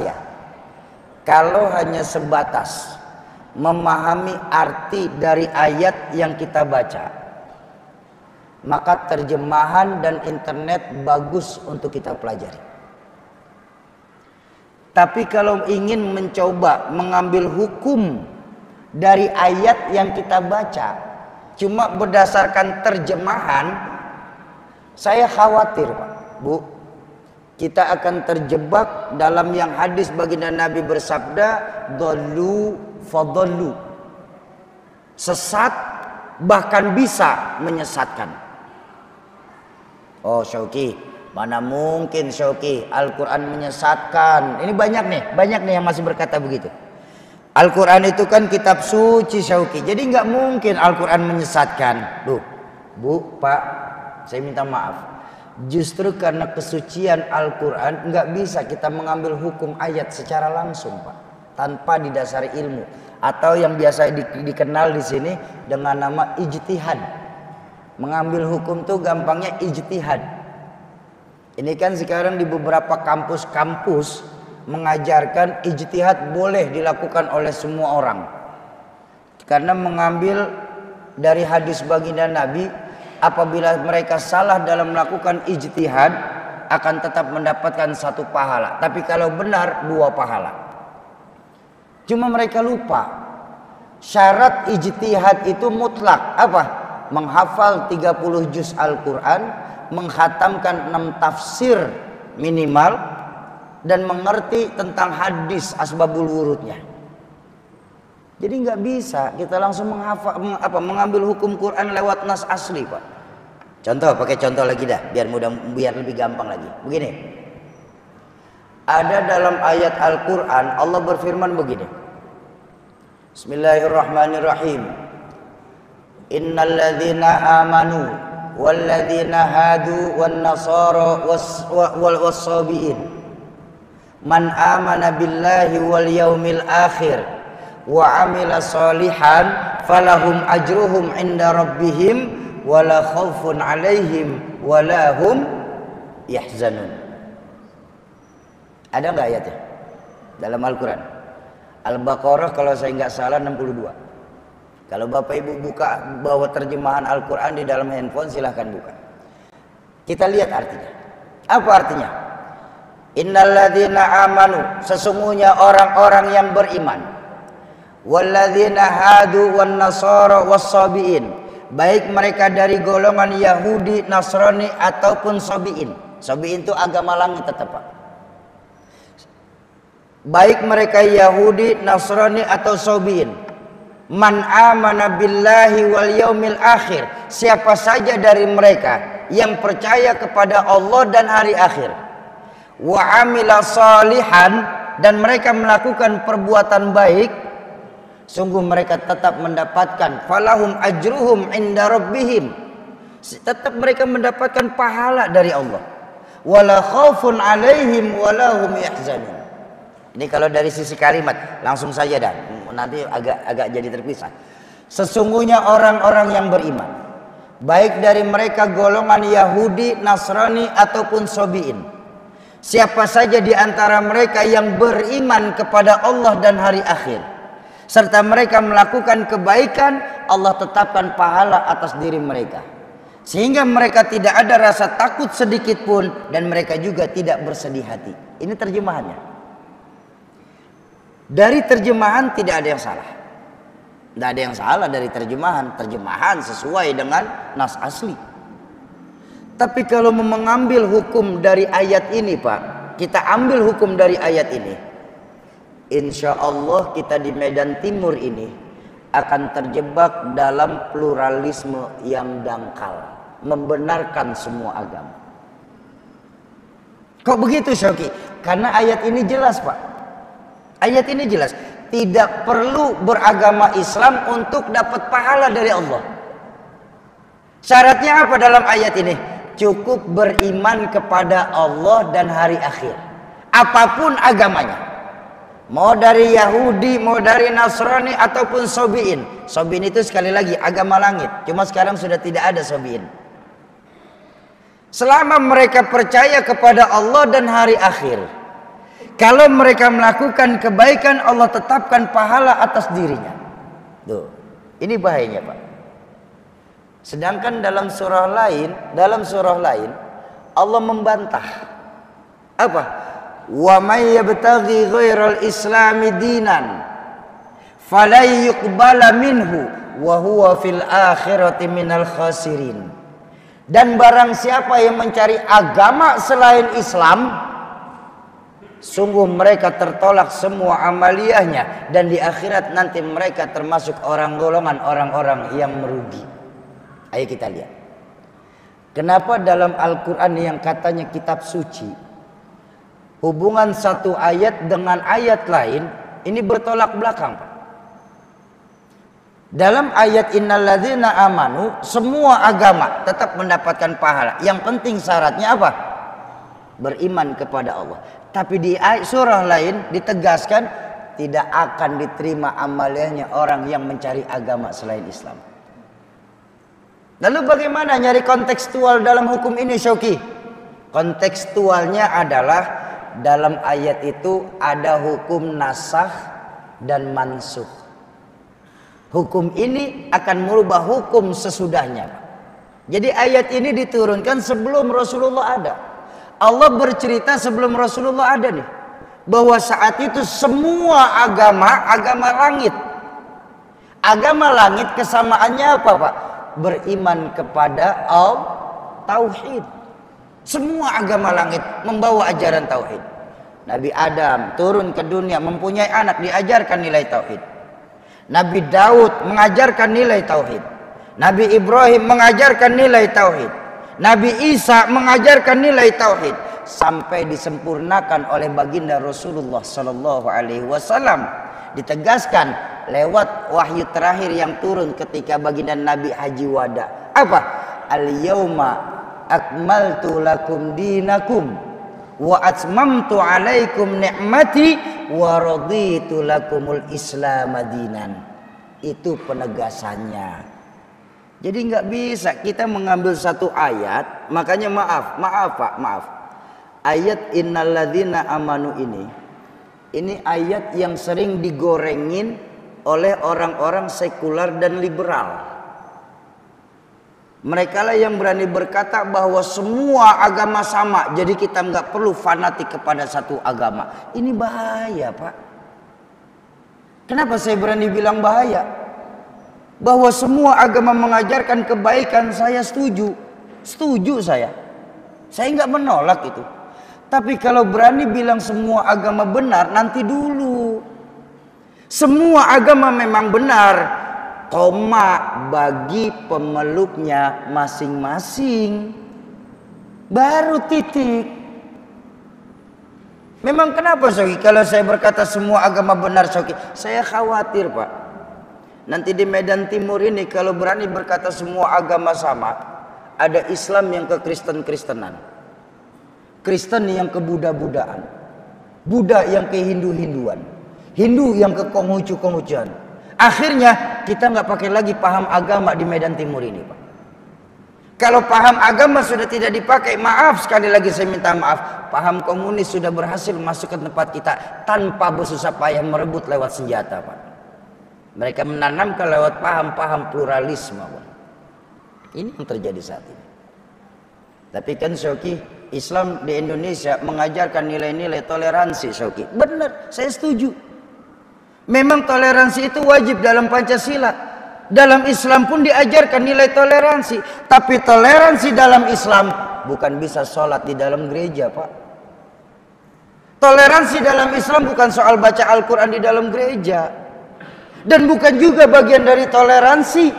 ya. Kalau hanya sebatas memahami arti dari ayat yang kita baca, maka terjemahan dan internet bagus untuk kita pelajari. Tapi kalau ingin mencoba mengambil hukum dari ayat yang kita baca cuma berdasarkan terjemahan, saya khawatir, Pak, Bu, kita akan terjebak dalam yang hadis baginda Nabi bersabda, dhallu fadhallu. Sesat bahkan bisa menyesatkan. Oh Syauki, mana mungkin Syauki, Al-Quran menyesatkan. Ini banyak nih yang masih berkata begitu. Al-Quran itu kan kitab suci Syauki, jadi nggak mungkin Al-Quran menyesatkan. Duh, Bu, Pak, saya minta maaf. Justru karena kesucian Al-Quran nggak bisa kita mengambil hukum ayat secara langsung, Pak, tanpa didasari ilmu atau yang biasa dikenal di sini dengan nama ijtihad. Mengambil hukum tuh gampangnya ijtihad. Ini kan sekarang di beberapa kampus-kampus mengajarkan ijtihad boleh dilakukan oleh semua orang. Karena mengambil dari hadis baginda Nabi, apabila mereka salah dalam melakukan ijtihad akan tetap mendapatkan 1 pahala. Tapi kalau benar 2 pahala. Cuma mereka lupa syarat ijtihad itu mutlak. Apa? Menghafal 30 juz Al-Quran, menghatamkan 6 tafsir minimal, dan mengerti tentang hadis asbabul wurudnya. Jadi nggak bisa kita langsung mengambil hukum Quran lewat nas asli, Pak. Pakai contoh lagi dah, biar lebih gampang lagi. Begini, ada dalam ayat Al-Quran Allah berfirman begini. Bismillahirrahmanirrahim. Innal ladzina amanu wal ladzina hadu wan nasara was-sabiin man amana billahi wal yaumil akhir wa amila salihan falahum ajruhum inda rabbihim wala khaufun alaihim wala hum yahzanun. Ada enggak ayatnya dalam Al-Quran? Al-Baqarah kalau saya enggak salah 62. Kalau Bapak Ibu buka bawa terjemahan Al-Quran di dalam handphone, silahkan buka. Kita lihat artinya. Apa artinya? Innalladzina amanu, sesungguhnya orang-orang yang beriman. Walladzina hadu wan nasara was-sabiin, baik mereka dari golongan Yahudi, Nasrani ataupun Sabiin. Sabiin itu agama langit tetap, Pak. Baik mereka Yahudi, Nasrani atau Sabiin. Man amana billahi wal yaumil akhir, siapa saja dari mereka yang percaya kepada Allah dan hari akhir. Wa amila salihan, dan mereka melakukan perbuatan baik, sungguh mereka tetap mendapatkan falahum ajruhum inda rabbihim, tetap mereka mendapatkan pahala dari Allah. Wala khaufun alaihim wala hum yahzanun. Ini kalau dari sisi kalimat, langsung saja dah, nanti agak jadi terpisah. Sesungguhnya orang-orang yang beriman, baik dari mereka golongan Yahudi, Nasrani ataupun Sabiin, siapa saja di antara mereka yang beriman kepada Allah dan hari akhir, serta mereka melakukan kebaikan, Allah tetapkan pahala atas diri mereka, sehingga mereka tidak ada rasa takut sedikit pun, dan mereka juga tidak bersedih hati. Ini terjemahannya. Dari terjemahan tidak ada yang salah. Tidak ada yang salah dari terjemahan. Terjemahan sesuai dengan nas asli. Tapi kalau mengambil hukum dari ayat ini, Pak, kita ambil hukum dari ayat ini, insya Allah kita di Medan Timur ini akan terjebak dalam pluralisme yang dangkal, membenarkan semua agama. Kok begitu, Syauqi? Karena ayat ini jelas, Pak. Ayat ini jelas, tidak perlu beragama Islam untuk dapat pahala dari Allah. Syaratnya apa dalam ayat ini? Cukup beriman kepada Allah dan hari akhir, apapun agamanya, mau dari Yahudi, mau dari Nasrani ataupun Sabiin. Sabiin itu sekali lagi agama langit, cuma sekarang sudah tidak ada Sabiin. Selama mereka percaya kepada Allah dan hari akhir, kalau mereka melakukan kebaikan, Allah tetapkan pahala atas dirinya. Tuh, ini bahayanya, Pak. Sedangkan dalam surah lain Allah membantah. Apa? Wa may yabtaghi ghairal islami dinan falay yuqbala minhu wa huwa fil akhirati minal khasirin. Dan barang siapa yang mencari agama selain Islam, sungguh mereka tertolak semua amaliyahnya, dan di akhirat nanti mereka termasuk golongan orang-orang yang merugi. Ayo kita lihat. Kenapa dalam Al-Quran yang katanya kitab suci, hubungan satu ayat dengan ayat lain ini bertolak belakang, Pak. Dalam ayat innalladzina amanu, semua agama tetap mendapatkan pahala. Yang penting syaratnya apa? Beriman kepada Allah. Tapi di surah lain ditegaskan tidak akan diterima amaliyahnya orang yang mencari agama selain Islam. Lalu bagaimana nyari kontekstual dalam hukum ini, Syauqi? Kontekstualnya adalah dalam ayat itu ada hukum nasakh dan mansukh. Hukum ini akan merubah hukum sesudahnya. Jadi ayat ini diturunkan sebelum Rasulullah ada. Allah bercerita sebelum Rasulullah ada nih, bahwa saat itu semua agama langit kesamaannya apa, Pak? Beriman kepada tauhid. Semua agama langit membawa ajaran tauhid. Nabi Adam turun ke dunia mempunyai anak, diajarkan nilai tauhid. Nabi Daud mengajarkan nilai tauhid. Nabi Ibrahim mengajarkan nilai tauhid. Nabi Isa mengajarkan nilai tauhid, sampai disempurnakan oleh baginda Rasulullah sallallahu alaihi wasallam. Ditegaskan lewat wahyu terakhir yang turun ketika baginda Nabi haji wada. Apa? Al-yauma akmaltu lakum dinakum wa atmamtu alaikum ni'mati wa raditu lakumul islam dinan. Itu penegasannya. Jadi nggak bisa kita mengambil satu ayat. Makanya maaf Pak. Ayat innalladzina amanu ini ayat yang sering digorengin oleh orang-orang sekular dan liberal. Mereka lah yang berani berkata bahwa semua agama sama, jadi kita nggak perlu fanatik kepada satu agama. Ini bahaya, Pak. Kenapa saya berani bilang bahaya? Bahwa semua agama mengajarkan kebaikan, saya setuju. Setuju saya. Saya nggak menolak itu. Tapi kalau berani bilang semua agama benar, nanti dulu. Semua agama memang benar, koma bagi pemeluknya masing-masing. Baru titik. Memang kenapa Soki? Kalau saya berkata semua agama benar Soki, saya khawatir Pak. Nanti di Medan Timur ini kalau berani berkata semua agama sama, ada Islam yang ke Kristen-Kristenan, Kristen yang ke Buddha-Buddhaan, Buddha yang ke Hindu-Hinduan, Hindu yang ke Konghucu-Konghucuan. Akhirnya kita nggak pakai lagi paham agama di Medan Timur ini Pak. Kalau paham agama sudah tidak dipakai, maaf sekali lagi saya minta maaf, paham komunis sudah berhasil masuk ke tempat kita tanpa bersusah payah merebut lewat senjata Pak. Mereka menanamkan lewat paham-paham pluralisme Pak. Ini yang terjadi saat ini. Tapi kan Syauki, Islam di Indonesia mengajarkan nilai-nilai toleransi Syauki. Benar, saya setuju. Memang toleransi itu wajib dalam Pancasila. Dalam Islam pun diajarkan nilai toleransi. Tapi toleransi dalam Islam bukan bisa sholat di dalam gereja Pak. Toleransi dalam Islam bukan soal baca Al-Quran di dalam gereja. Dan bukan juga bagian dari toleransi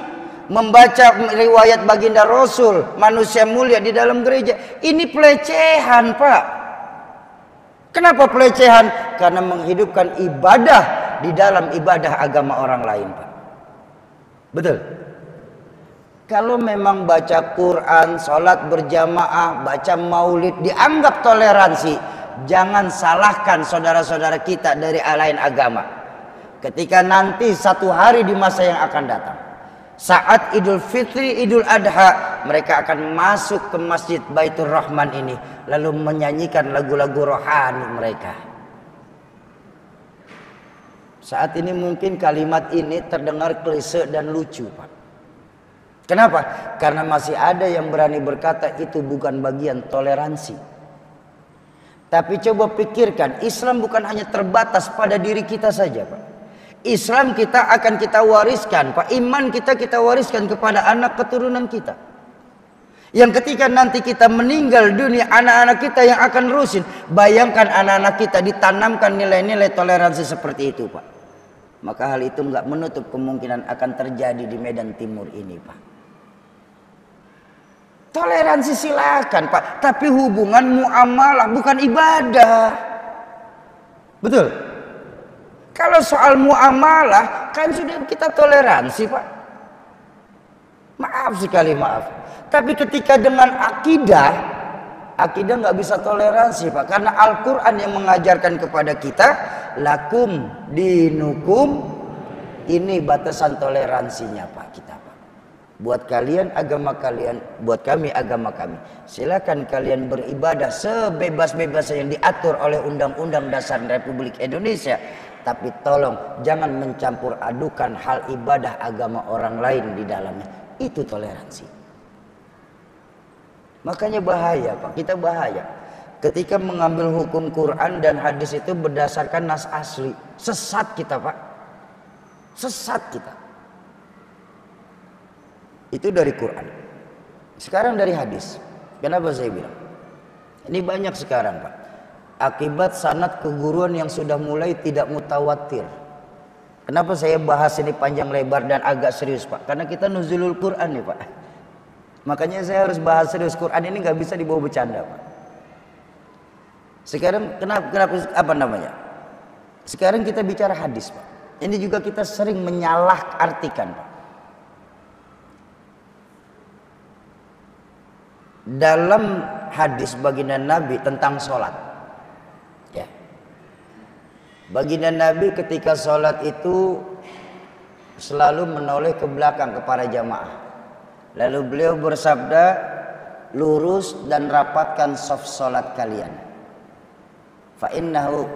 membaca riwayat baginda Rasul, manusia mulia di dalam gereja. Ini pelecehan Pak. Kenapa pelecehan? Karena menghidupkan ibadah di dalam ibadah agama orang lain Pak. Betul. Kalau memang baca Quran, sholat berjamaah, baca maulid dianggap toleransi, jangan salahkan saudara-saudara kita dari lain agama. Ketika nanti satu hari di masa yang akan datang, saat Idul Fitri, Idul Adha, mereka akan masuk ke Masjid Baitur Rahman ini, lalu menyanyikan lagu-lagu rohani mereka. Saat ini mungkin kalimat ini terdengar klise dan lucu Pak. Kenapa? Karena masih ada yang berani berkata itu bukan bagian toleransi. Tapi coba pikirkan, Islam bukan hanya terbatas pada diri kita saja Pak. Islam kita akan kita wariskan Pak. Iman kita wariskan kepada anak keturunan kita. Yang ketika nanti kita meninggal dunia, anak-anak kita yang akan nerusin. Bayangkan anak-anak kita ditanamkan nilai-nilai toleransi seperti itu Pak. Maka hal itu nggak menutup kemungkinan akan terjadi di Medan Timur ini Pak. Toleransi silakan Pak, tapi hubungan muamalah bukan ibadah. Betul? Kalau soal muamalah kan sudah kita toleransi Pak. Maaf sekali maaf. Tapi ketika dengan akidah nggak bisa toleransi Pak. Karena Al-Quran yang mengajarkan kepada kita, lakum dinukum, ini batasan toleransinya Pak kita Pak. Buat kalian agama kalian, buat kami agama kami. Silakan kalian beribadah sebebas-bebasnya yang diatur oleh Undang-Undang Dasar Republik Indonesia. Tapi tolong jangan mencampur adukan hal ibadah agama orang lain di dalamnya. Itu toleransi. Makanya bahaya Pak, kita bahaya. Ketika mengambil hukum Quran dan hadis itu berdasarkan nas asli. Sesat kita Pak. Sesat kita. Itu dari Quran. Sekarang dari hadis. Kenapa saya bilang? Ini banyak sekarang Pak. Akibat sanad keguruan yang sudah mulai tidak mutawatir. Kenapa saya bahas ini panjang lebar dan agak serius Pak? Karena kita nuzulul Quran nih Pak. Makanya saya harus bahas serius. Quran ini nggak bisa dibawa bercanda Pak. Sekarang kenapa apa namanya? Sekarang kita bicara hadis Pak. Ini juga kita sering menyalah artikan Pak. Dalam hadis baginda Nabi tentang sholat, ya. Baginda Nabi ketika sholat itu selalu menoleh ke belakang ke para jamaah. Lalu beliau bersabda, lurus dan rapatkan saf sholat kalian. Fa innahu,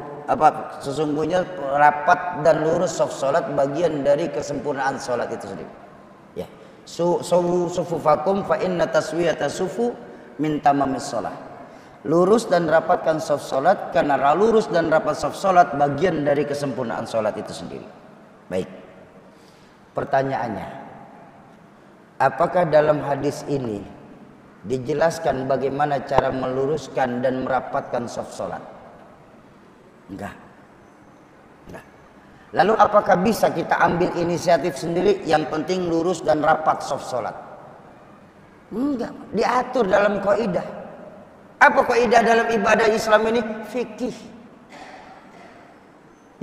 sesungguhnya rapat dan lurus saf sholat bagian dari kesempurnaan sholat itu sendiri. Ya. Sawu sufufakum fa inna taswiyata sufu min tamamis shalah. Lurus dan rapatkan saf salat, karena lurus dan rapat saf salat bagian dari kesempurnaan salat itu sendiri. Baik. Pertanyaannya, apakah dalam hadis ini dijelaskan bagaimana cara meluruskan dan merapatkan saf salat? Enggak. Lalu apakah bisa kita ambil inisiatif sendiri, yang penting lurus dan rapat saf salat? Enggak, diatur dalam kaidah. Apa kaidah dalam ibadah Islam ini? Fikih.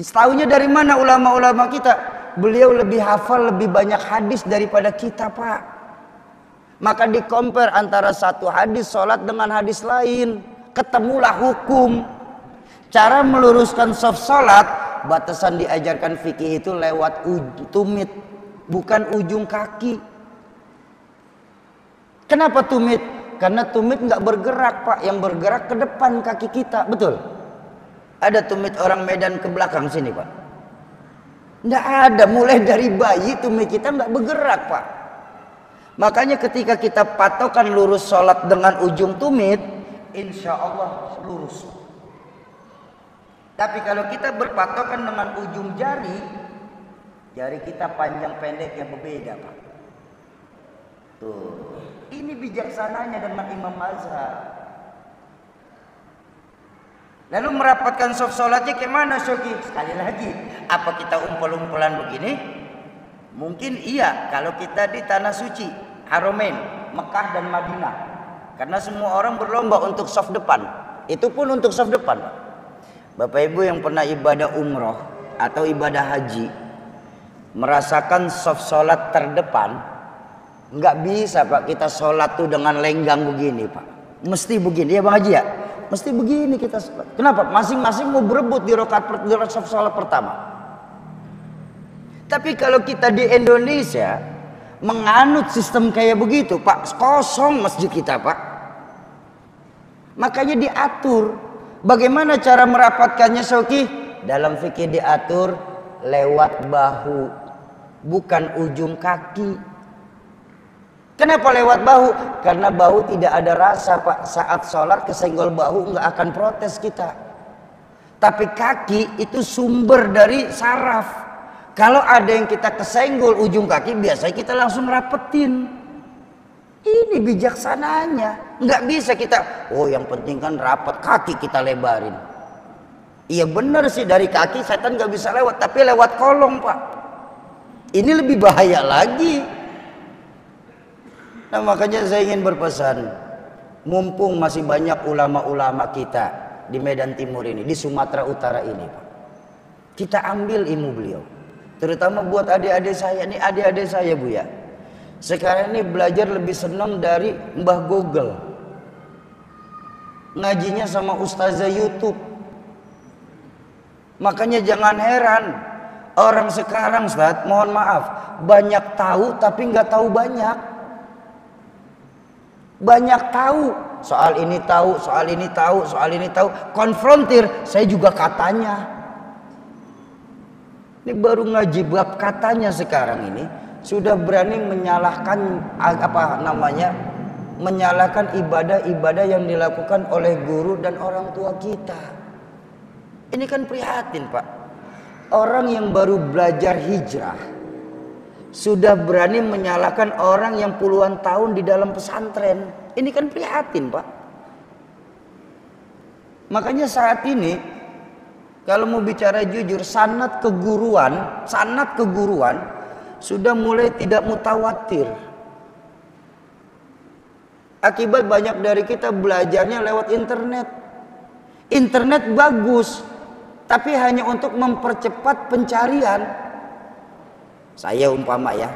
Tahunya dari mana ulama-ulama kita? Beliau lebih hafal, lebih banyak hadis daripada kita, Pak. Maka di-compare antara satu hadis salat dengan hadis lain, ketemulah hukum. Cara meluruskan saf salat, batasan diajarkan fikih itu lewat tumit, bukan ujung kaki. Kenapa tumit? Karena tumit nggak bergerak, Pak. Yang bergerak ke depan kaki kita, betul? Ada tumit orang Medan ke belakang sini, Pak? Nggak ada. Mulai dari bayi tumit kita nggak bergerak, Pak. Makanya ketika kita patokan lurus sholat dengan ujung tumit, insya Allah lurus. Tapi kalau kita berpatokan dengan ujung jari, jari kita panjang pendek yang berbeda, Pak. Tuh, ini bijaksananya dengan Imam Mazhab. Lalu merapatkan saf salatnya gimana, Syoki? Sekali lagi, apa kita umpel-umpelan begini? Mungkin iya kalau kita di tanah suci, Haramain, Mekah dan Madinah. Karena semua orang berlomba untuk saf depan. Itu pun untuk saf depan, Pak. Bapak Ibu yang pernah ibadah umroh atau ibadah haji, merasakan saf salat terdepan, nggak bisa, Pak, kita sholat tuh dengan lenggang begini, Pak. Mesti begini, ya Bang Haji ya? Mesti begini kita sholat. Kenapa? Masing-masing mau berebut di rakaat saf salat pertama. Tapi kalau kita di Indonesia menganut sistem kayak begitu, Pak, kosong masjid kita, Pak. Makanya diatur. Bagaimana cara merapatkannya, Syauki? Dalam fikih diatur lewat bahu, bukan ujung kaki. Kenapa lewat bahu? Karena bahu tidak ada rasa, Pak. Saat sholat kesenggol bahu nggak akan protes kita. Tapi kaki itu sumber dari saraf. Kalau ada yang kita kesenggol ujung kaki, biasanya kita langsung rapetin. Ini bijaksananya. Nggak bisa kita, oh yang penting kan rapat, kaki kita lebarin. Iya benar sih, dari kaki setan nggak bisa lewat, tapi lewat kolong, Pak. Ini lebih bahaya lagi. Nah makanya saya ingin berpesan, mumpung masih banyak ulama-ulama kita di Medan Timur ini, di Sumatera Utara ini, Pak, kita ambil ilmu beliau. Terutama buat adik-adik saya, ini adik-adik saya, Bu ya. Sekarang ini belajar lebih senang dari Mbah Google. Ngajinya sama ustazah YouTube. Makanya jangan heran orang sekarang, Ustaz, mohon maaf, banyak tahu tapi nggak tahu banyak. Banyak tahu, soal ini tahu, soal ini tahu, soal ini tahu, konfrontir, saya juga katanya. Ini baru ngaji bab katanya sekarang ini sudah berani menyalahkan menyalahkan ibadah-ibadah yang dilakukan oleh guru dan orang tua kita. Ini kan prihatin, Pak. Orang yang baru belajar hijrah sudah berani menyalahkan orang yang puluhan tahun di dalam pesantren. Ini kan prihatin, Pak. Makanya saat ini kalau mau bicara jujur, sanad keguruan sudah mulai tidak mutawatir. Akibat banyak dari kita belajarnya lewat internet. Internet bagus, tapi hanya untuk mempercepat pencarian. Saya umpama ya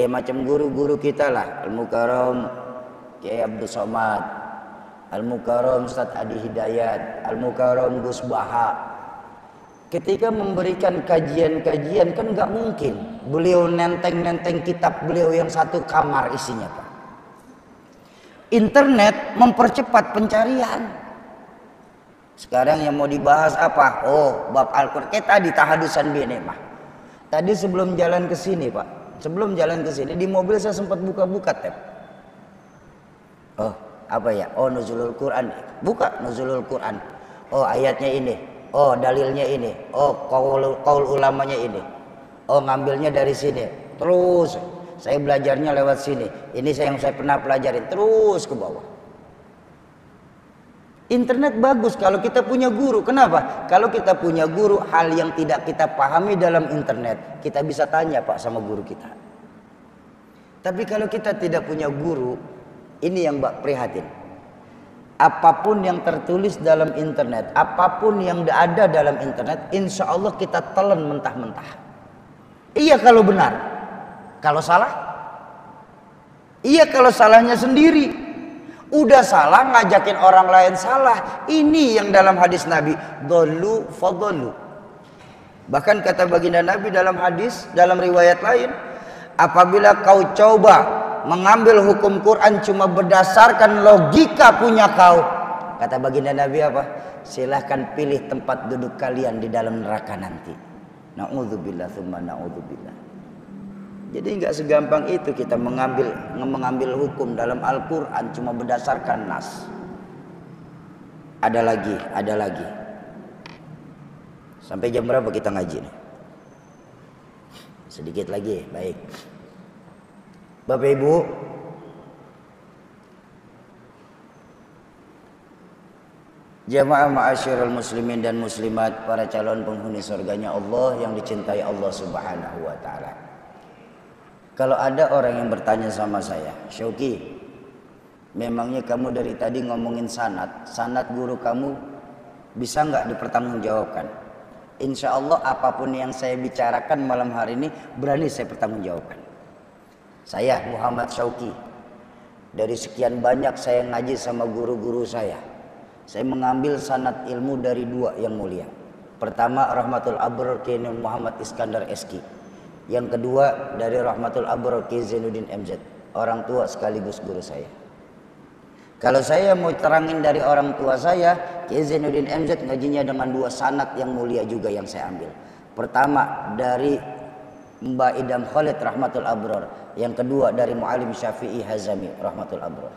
macam guru-guru kita lah, Al-Mukarram Kiai Abdul Somad, Al-Mukarram Ustaz Adi Hidayat, Al-Mukarram Gus Baha. Ketika memberikan kajian-kajian kan nggak mungkin beliau nenteng-nenteng kitab beliau yang satu kamar isinya, Pak. Internet mempercepat pencarian. Sekarang yang mau dibahas apa? Oh, bab Al-Qur'an. Tadi tahadusan bi'ni'mah. Tadi sebelum jalan ke sini, Pak, Sebelum jalan ke sini di mobil saya sempat buka-buka tab. Oh, apa ya? Oh, nuzulul Quran. Buka nuzulul Quran. Oh, ayatnya ini. Oh, dalilnya ini. Oh, qaul ulamanya ini. Oh, ngambilnya dari sini. Terus saya belajarnya lewat sini. Ini yang saya pernah pelajarin. Terus ke bawah. Internet bagus kalau kita punya guru. Kenapa? Kalau kita punya guru, hal yang tidak kita pahami dalam internet, kita bisa tanya Pak sama guru kita. Tapi kalau kita tidak punya guru, ini yang Mbak prihatin. Apapun yang tertulis dalam internet, apapun yang ada dalam internet, insya Allah kita telan mentah-mentah. Iya kalau benar. Kalau salah? Iya kalau salahnya sendiri. Udah salah ngajakin orang lain salah. Ini yang dalam hadis Nabi, dhallu fadhallu. Bahkan kata baginda Nabi dalam hadis, dalam riwayat lain, apabila kau coba mengambil hukum Quran cuma berdasarkan logika punya kau, kata baginda Nabi apa? Silahkan pilih tempat duduk kalian di dalam neraka nanti. Na'udzubillah tsumma na'udzubillah. Jadi nggak segampang itu kita mengambil hukum dalam Al-Quran cuma berdasarkan nas. Ada lagi. Sampai jam berapa kita ngaji nih? Sedikit lagi, baik. Bapak Ibu, jamaah ma'asyiral muslimin dan muslimat, para calon penghuni surganya Allah yang dicintai Allah Subhanahu wa taala. Kalau ada orang yang bertanya sama saya, Syauki, memangnya kamu dari tadi ngomongin sanad guru kamu bisa nggak dipertanggungjawabkan? Insya Allah apapun yang saya bicarakan malam hari ini berani saya pertanggungjawabkan. Saya Muhammad Syauki, dari sekian banyak saya ngaji sama guru-guru saya mengambil sanad ilmu dari dua yang mulia. Pertama Rahmatul Abrar Kiai Muhammad Iskandar SQ. Yang kedua dari Rahmatul Abrar Kiai Zainuddin MZ, orang tua sekaligus guru saya. Kalau saya mau terangin dari orang tua saya, Kiai Zainuddin MZ ngajinya dengan dua sanad yang mulia juga yang saya ambil. Pertama dari Mbah Idam Khalid Rahmatul Abrar, yang kedua dari Muallim Syafi'i Hazami Rahmatul Abrar.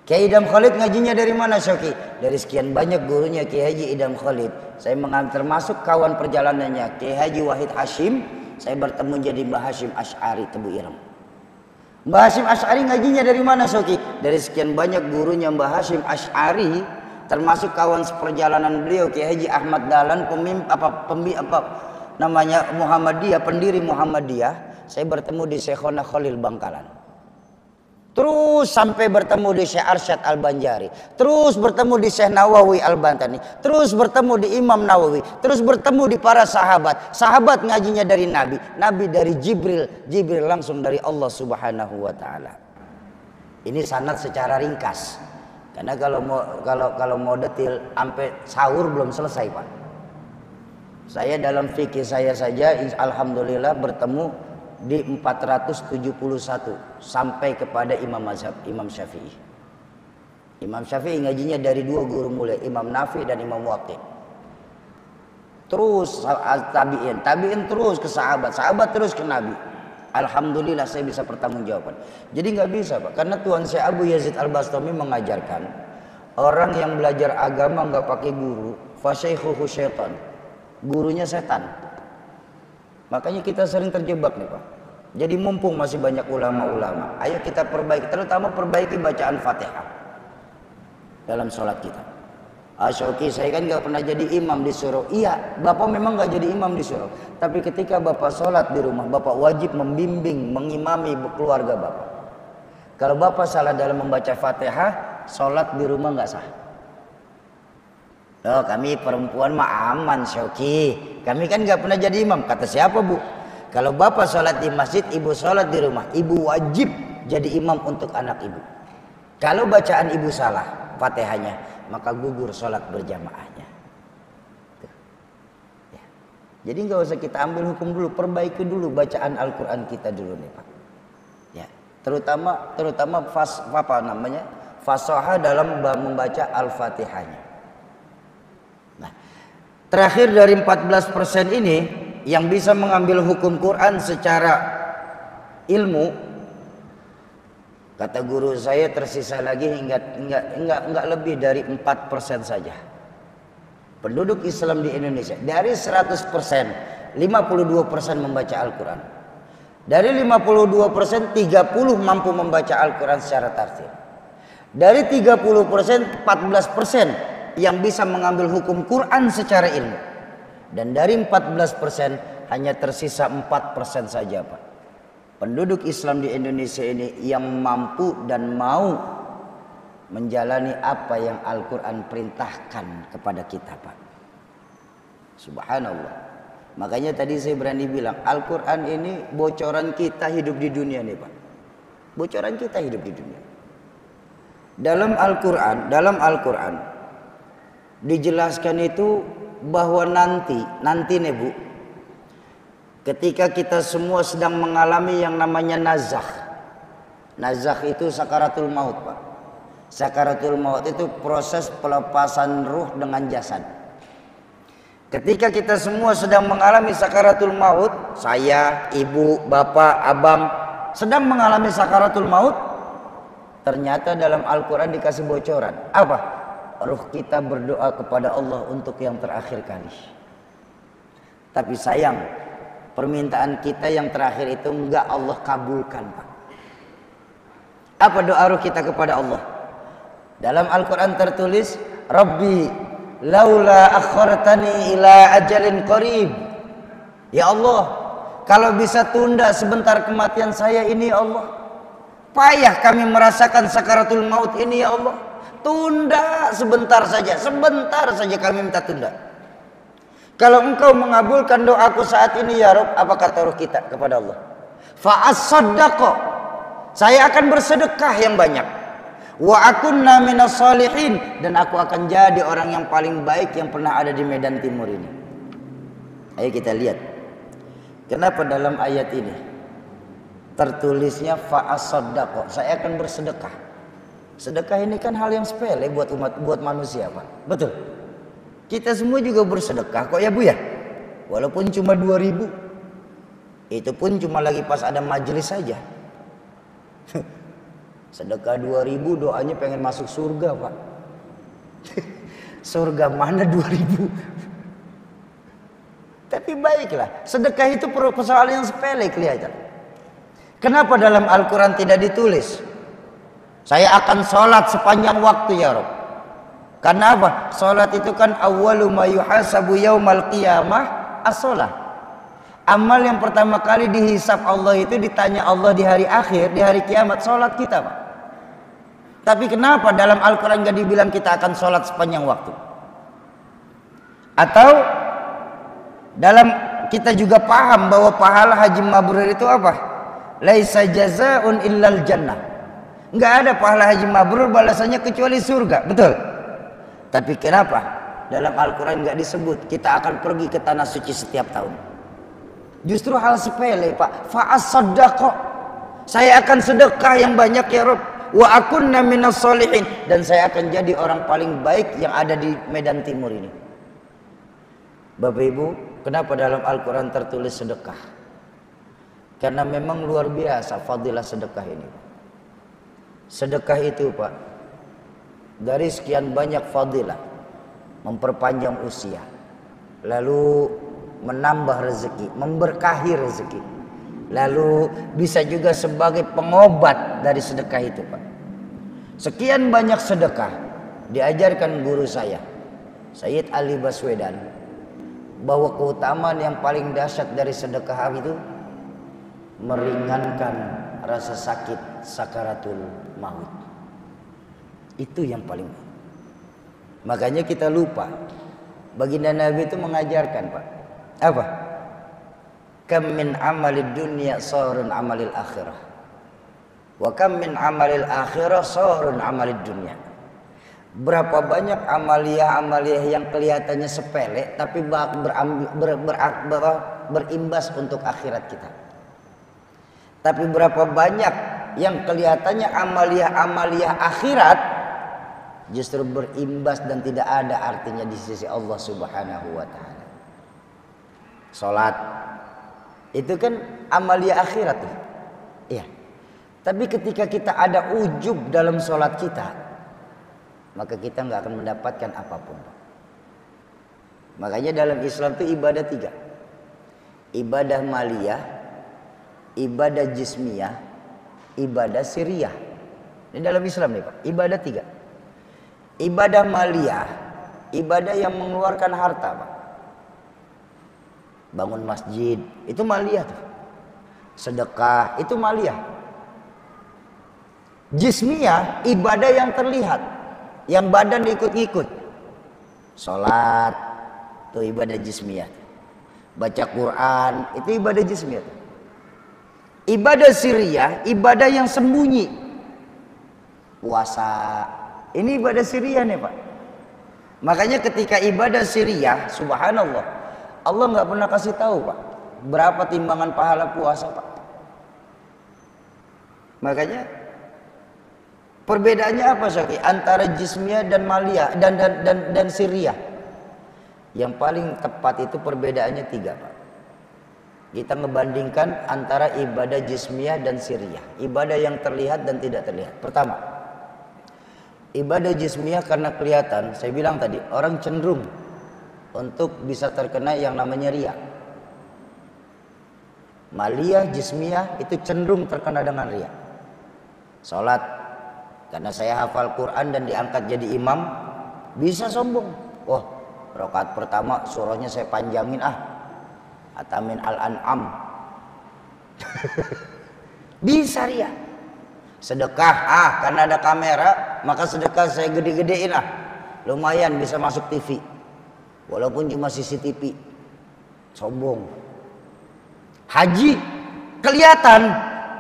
Kiai Idam Khalid ngajinya dari mana Syauki? Dari sekian banyak gurunya Kiai Haji Idam Khalid, saya mengambil termasuk kawan perjalanannya Kiai Haji Wahid Hashim. Saya bertemu jadi Mbah Hashim Asy'ari Tebu Ireng. Mbah Hashim Asy'ari ngajinya dari mana Soki? Dari sekian banyak gurunya Mbah Hashim Asy'ari, termasuk kawan seperjalanan beliau Kiai Haji Ahmad Dahlan, Muhammadiyah, pendiri Muhammadiyah. Saya bertemu di Syekhona Khalil Bangkalan. Terus sampai bertemu di Syekh Arsyad Al-Banjari, terus bertemu di Syekh Nawawi Al-Bantani, terus bertemu di Imam Nawawi, terus bertemu di para sahabat. Sahabat ngajinya dari Nabi, Nabi dari Jibril, Jibril langsung dari Allah Subhanahu wa taala. Ini sanad secara ringkas. Karena kalau mau detail sampai sahur belum selesai, Pak. Saya dalam fikih saya saja alhamdulillah bertemu di 471 sampai kepada Imam Mazhab Imam Syafi'i. Imam Syafi'i ngajinya dari dua guru mulia, Imam Nafi dan Imam Waqi'. Terus tabi'in terus ke sahabat terus ke Nabi. Alhamdulillah saya bisa pertanggungjawabkan. Jadi nggak bisa Pak, karena Tuhan saya Abu Yazid Al-Bastami mengajarkan orang yang belajar agama nggak pakai guru, fasyaikhuhu syaitan, gurunya setan. Makanya kita sering terjebak nih Pak. Jadi mumpung masih banyak ulama-ulama, ayo kita perbaiki, terutama perbaiki bacaan Fatihah dalam sholat kita. Syauki, saya kan nggak pernah jadi imam disuruh. Iya, Bapak memang nggak jadi imam disuruh. Tapi ketika Bapak sholat di rumah, Bapak wajib membimbing, mengimami keluarga Bapak. Kalau Bapak salah dalam membaca Fatihah, sholat di rumah nggak sah. Loh, kami perempuan mah aman Syauki. Kami kan nggak pernah jadi imam. Kata siapa Bu? Kalau Bapak sholat di masjid, Ibu sholat di rumah, Ibu wajib jadi imam untuk anak Ibu. Kalau bacaan Ibu salah Fatihahnya, maka gugur sholat berjamaahnya. Ya. Jadi nggak usah kita ambil hukum dulu, perbaiki dulu bacaan Al-Quran kita dulu nih Pak. Ya. Terutama fasoha dalam membaca Al-Fatihahnya. Terakhir dari 14% ini yang bisa mengambil hukum Quran secara ilmu, kata guru saya, tersisa lagi enggak lebih dari 4% saja penduduk Islam di Indonesia. Dari 100%, 52% membaca Al-Quran. Dari 52%, 30 mampu membaca Al-Quran secara tartil. Dari 30%, 14% yang bisa mengambil hukum Quran secara ilmu. Dan dari 14% hanya tersisa 4% saja, Pak, penduduk Islam di Indonesia ini yang mampu dan mau menjalani apa yang Al-Quran perintahkan kepada kita, Pak. Subhanallah. Makanya tadi saya berani bilang, Al-Quran ini bocoran kita hidup di dunia nih, Pak. Bocoran kita hidup di dunia. Dalam Al-Quran dijelaskan itu bahwa nanti nih Bu, ketika kita semua sedang mengalami yang namanya nazakh. Nazakh itu sakaratul maut, Pak. Sakaratul maut itu proses pelepasan ruh dengan jasad. Ketika kita semua sedang mengalami sakaratul maut, saya, ibu, bapak, abang sedang mengalami sakaratul maut, ternyata dalam Al-Quran dikasih bocoran. Apa? Ruh kita berdoa kepada Allah untuk yang terakhir kali. Tapi sayang, permintaan kita yang terakhir itu enggak Allah kabulkan, Pak. Apa doa ruh kita kepada Allah? Dalam Al-Quran tertulis, Rabbi laula akhartani ila ajalin qarib. Ya Allah, kalau bisa tunda sebentar kematian saya ini, ya Allah. Payah kami merasakan sakaratul maut ini, ya Allah. Tunda sebentar saja kami minta tunda. Kalau engkau mengabulkan doaku saat ini ya Rabb, apa kata ruh kita kepada Allah? Fa'as-saddaqa, saya akan bersedekah yang banyak. Wa akunna minas salihin, dan aku akan jadi orang yang paling baik yang pernah ada di Medan Timur ini. Ayo kita lihat. Kenapa dalam ayat ini tertulisnya fa'as-saddaqa, saya akan bersedekah. Sedekah ini kan hal yang sepele buat buat manusia, Pak. Betul. Kita semua juga bersedekah kok ya Bu ya. Walaupun cuma 2.000. Itu pun cuma lagi pas ada majelis saja. Sedekah 2.000 doanya pengen masuk surga, Pak. Surga mana 2.000? Tapi baiklah, sedekah itu persoalan yang sepele kelihatan. Kenapa dalam Al-Quran tidak ditulis saya akan sholat sepanjang waktu ya Rabb? Karena apa? Sholat itu kan awwalu ma yuhasabu yaumal qiyamah as-sholat. Amal yang pertama kali dihisab Allah itu, ditanya Allah di hari akhir, di hari kiamat, sholat kita, Pak. Tapi kenapa dalam Al-Quran gak dibilang kita akan sholat sepanjang waktu? Atau dalam kita juga paham bahwa pahala haji mabrur itu apa? Laisa jazaa'un illal jannah. Nggak ada pahala haji mabrur balasannya kecuali surga, betul? Tapi kenapa dalam Al-Quran nggak disebut kita akan pergi ke tanah suci setiap tahun? Justru hal sepele, Pak. Fa'as-saddaqa, saya akan sedekah yang banyak ya Rabb. Wa akunna minas sholihin, dan saya akan jadi orang paling baik yang ada di Medan Timur ini. Bapak Ibu, kenapa dalam Al-Quran tertulis sedekah? Karena memang luar biasa fadilah sedekah ini. Sedekah itu, Pak, dari sekian banyak fadilah, memperpanjang usia, lalu menambah rezeki, memberkahi rezeki, lalu bisa juga sebagai pengobat dari sedekah itu, Pak. Sekian banyak sedekah diajarkan guru saya, Sayyid Ali Baswedan, bahwa keutamaan yang paling dahsyat dari sedekah itu meringankan rasa sakit sakaratul maut. Itu yang paling. Makanya kita lupa, baginda Nabi itu mengajarkan, Pak, apa? Kam min amalid dunya sarun amalil akhirah, wa kam min amalil akhirah sarun amalid dunya. Berapa banyak amalia-amalia yang kelihatannya sepele tapi berimbas untuk akhirat kita. Tapi berapa banyak yang kelihatannya amalia-amalia akhirat justru berimbas dan tidak ada artinya di sisi Allah Subhanahu wa taala. Salat itu kan amalia akhirat tuh. Iya. Tapi ketika kita ada ujub dalam sholat kita, maka kita nggak akan mendapatkan apapun. Makanya dalam Islam itu ibadah 3. Ibadah maliyah, ibadah jismiyah, ibadah siriyah. Ini dalam Islam nih Pak, ibadah 3. Ibadah maliyah, ibadah yang mengeluarkan harta Pak. Bangun masjid, itu maliyah tuh. Sedekah, itu maliyah. Jismiyah, ibadah yang terlihat, yang badan ikut-ikut. Sholat, itu ibadah jismiyah. Baca Quran, itu ibadah jismiyah. Ibadah siriyah, ibadah yang sembunyi. Puasa, ini ibadah siriyah nih Pak. Makanya ketika ibadah siriyah, subhanallah, Allah nggak pernah kasih tahu Pak berapa timbangan pahala puasa Pak. Makanya perbedaannya apa Syaki? Antara jismiyah dan maliyah dan siriyah. Yang paling tepat itu perbedaannya 3 Pak. Kita ngebandingkan antara ibadah jismiyah dan siriyah. Ibadah yang terlihat dan tidak terlihat. Pertama, ibadah jismiyah karena kelihatan. Saya bilang tadi, orang cenderung untuk bisa terkena yang namanya riya. Maliyah, jismiyah itu cenderung terkena dengan riya. Salat, karena saya hafal Quran dan diangkat jadi imam, bisa sombong. Oh, rakaat pertama surahnya saya panjangin Atamin Al-An'am. Bisa riya. Sedekah, karena ada kamera, maka sedekah saya gede-gedein lumayan bisa masuk TV. Walaupun cuma CCTV. Sombong. Haji kelihatan,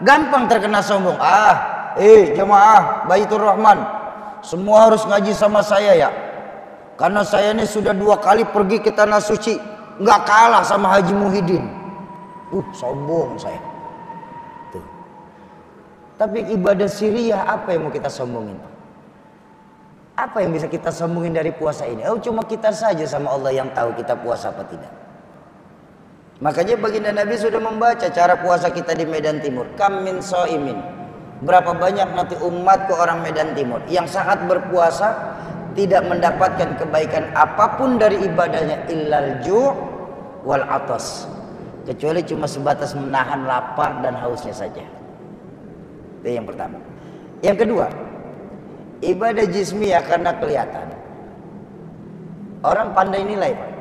gampang terkena sombong. Jemaah Baitur Rahman, semua harus ngaji sama saya ya. Karena saya ini sudah 2 kali pergi ke tanah suci, nggak kalah sama Haji Muhyiddin. Sombong saya. Tuh. Tapi ibadah siriyah apa yang mau kita sombongin? Apa yang bisa kita sombongin dari puasa ini? Cuma kita saja sama Allah yang tahu kita puasa apa tidak. Makanya baginda Nabi sudah membaca cara puasa kita di Medan Timur. Kam min shaimin. Berapa banyak nanti umatku orang Medan Timur yang sangat berpuasa tidak mendapatkan kebaikan apapun dari ibadahnya illal ju' wal atas. Kecuali cuma sebatas menahan lapar dan hausnya saja. Itu yang pertama. Yang kedua, ibadah jismiyah karena kelihatan. Orang pandai nilai Pak.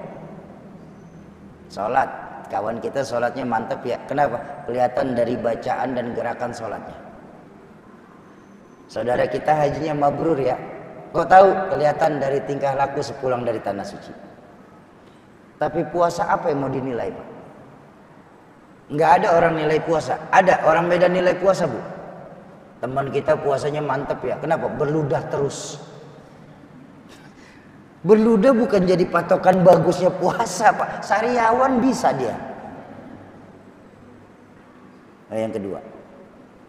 Sholat, kawan kita sholatnya mantap ya. Kenapa? Kelihatan dari bacaan dan gerakan sholatnya. Saudara kita hajinya mabrur ya. Kok tahu? Kelihatan dari tingkah laku sepulang dari tanah suci. Tapi puasa apa yang mau dinilai Pak? Nggak ada orang nilai puasa. Ada orang Medan nilai puasa Bu. Teman kita puasanya mantap ya. Kenapa? Berludah terus. Berludah bukan jadi patokan bagusnya puasa Pak. Sariawan bisa dia. Nah, yang kedua,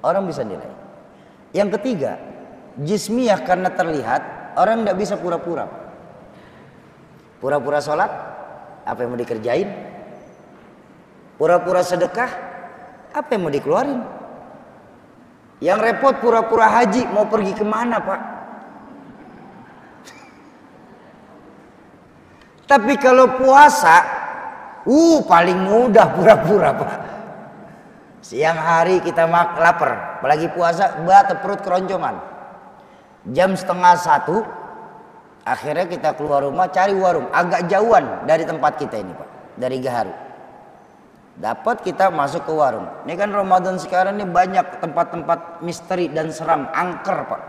orang bisa nilai. Yang ketiga, jismiyah karena terlihat. Orang nggak bisa pura-pura. Pura-pura sholat, apa yang mau dikerjain? Pura-pura sedekah, apa yang mau dikeluarin? Yang repot pura-pura haji, mau pergi kemana Pak? Tapi kalau puasa, paling mudah pura-pura Pak. Siang hari kita lapar, apalagi puasa, batu perut keroncongan. Jam 12:30, akhirnya kita keluar rumah cari warung agak jauhan dari tempat kita ini Pak, dari Gaharu. Dapat kita masuk ke warung. Ini kan Ramadan sekarang ini banyak tempat-tempat misteri dan seram, angker Pak.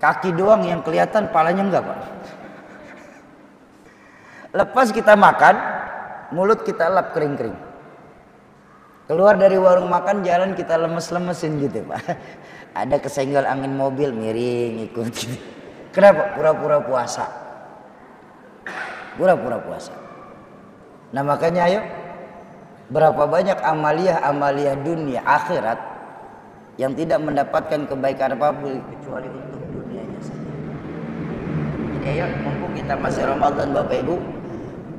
Kaki doang yang kelihatan, palanya enggak Pak. Lepas kita makan, mulut kita lap kering-kering. Keluar dari warung makan, jalan kita lemes-lemesin gitu Pak. Ada kesenggol angin mobil, miring ikut gitu. Kenapa? Pura-pura puasa. Pura-pura puasa. Nah makanya ayo, berapa banyak amaliyah dunia akhirat yang tidak mendapatkan kebaikan apapun kecuali untuk dunianya saja. Jadi ayo, mumpung kita masih Ramadan Bapak Ibu,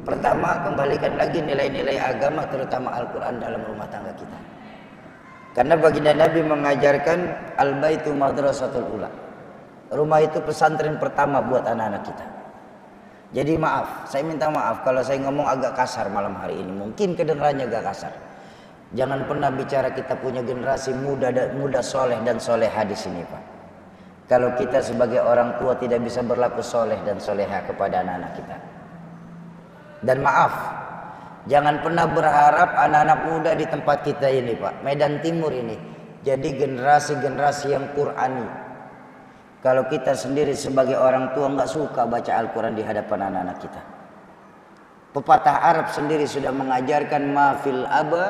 pertama kembalikan lagi nilai-nilai agama terutama Al-Quran dalam rumah tangga kita. Karena baginda Nabi mengajarkan al-baitu madrasatul ula. Rumah itu pesantren pertama buat anak-anak kita. Jadi maaf, saya minta maaf kalau saya ngomong agak kasar malam hari ini. Mungkin kedengarannya agak kasar. Jangan pernah bicara kita punya generasi muda soleh dan soleha di sini, Pak. Kalau kita sebagai orang tua tidak bisa berlaku soleh dan soleha kepada anak-anak kita. Dan maaf, jangan pernah berharap anak-anak muda di tempat kita ini, Pak, Medan Timur ini, jadi generasi-generasi yang Qur'ani. Kalau kita sendiri sebagai orang tua nggak suka baca Al-Quran di hadapan anak-anak kita. Pepatah Arab sendiri sudah mengajarkan mafil aba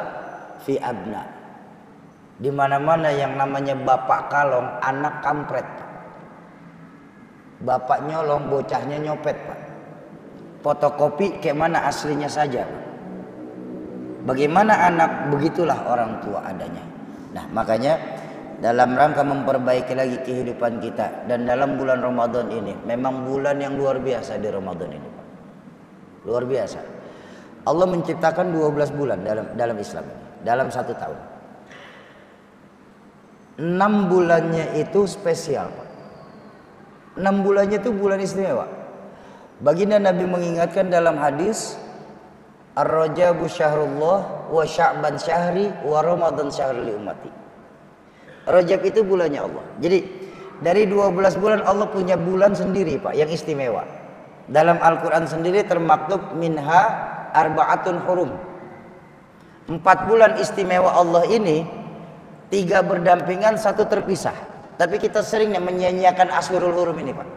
fi abna. Di mana-mana yang namanya bapak kalong, anak kampret. Bapak nyolong, bocahnya nyopet, Pak. Fotokopi kayak mana aslinya saja, Pak. Bagaimana anak, begitulah orang tua adanya. Nah, makanya dalam rangka memperbaiki lagi kehidupan kita, dan dalam bulan Ramadan ini memang bulan yang luar biasa di Ramadan ini, Pak. Luar biasa. Allah menciptakan 12 bulan dalam Islam ini, dalam 1 tahun. 6 bulannya itu spesial, Pak. 6 bulannya itu bulan istimewa. Baginda Nabi mengingatkan dalam hadis, Ar-Rajabu syahrullah wa Sya'ban syahri wa Ramadan syahri li ummati. Rajab itu bulannya Allah. Jadi dari 12 bulan Allah punya bulan sendiri, Pak, yang istimewa. Dalam Al-Quran sendiri termaktub minha arba'atun hurum. 4 bulan istimewa Allah ini, 3 berdampingan, 1 terpisah. Tapi kita seringnya menyia-nyiakan Ashurul Hurum ini, Pak.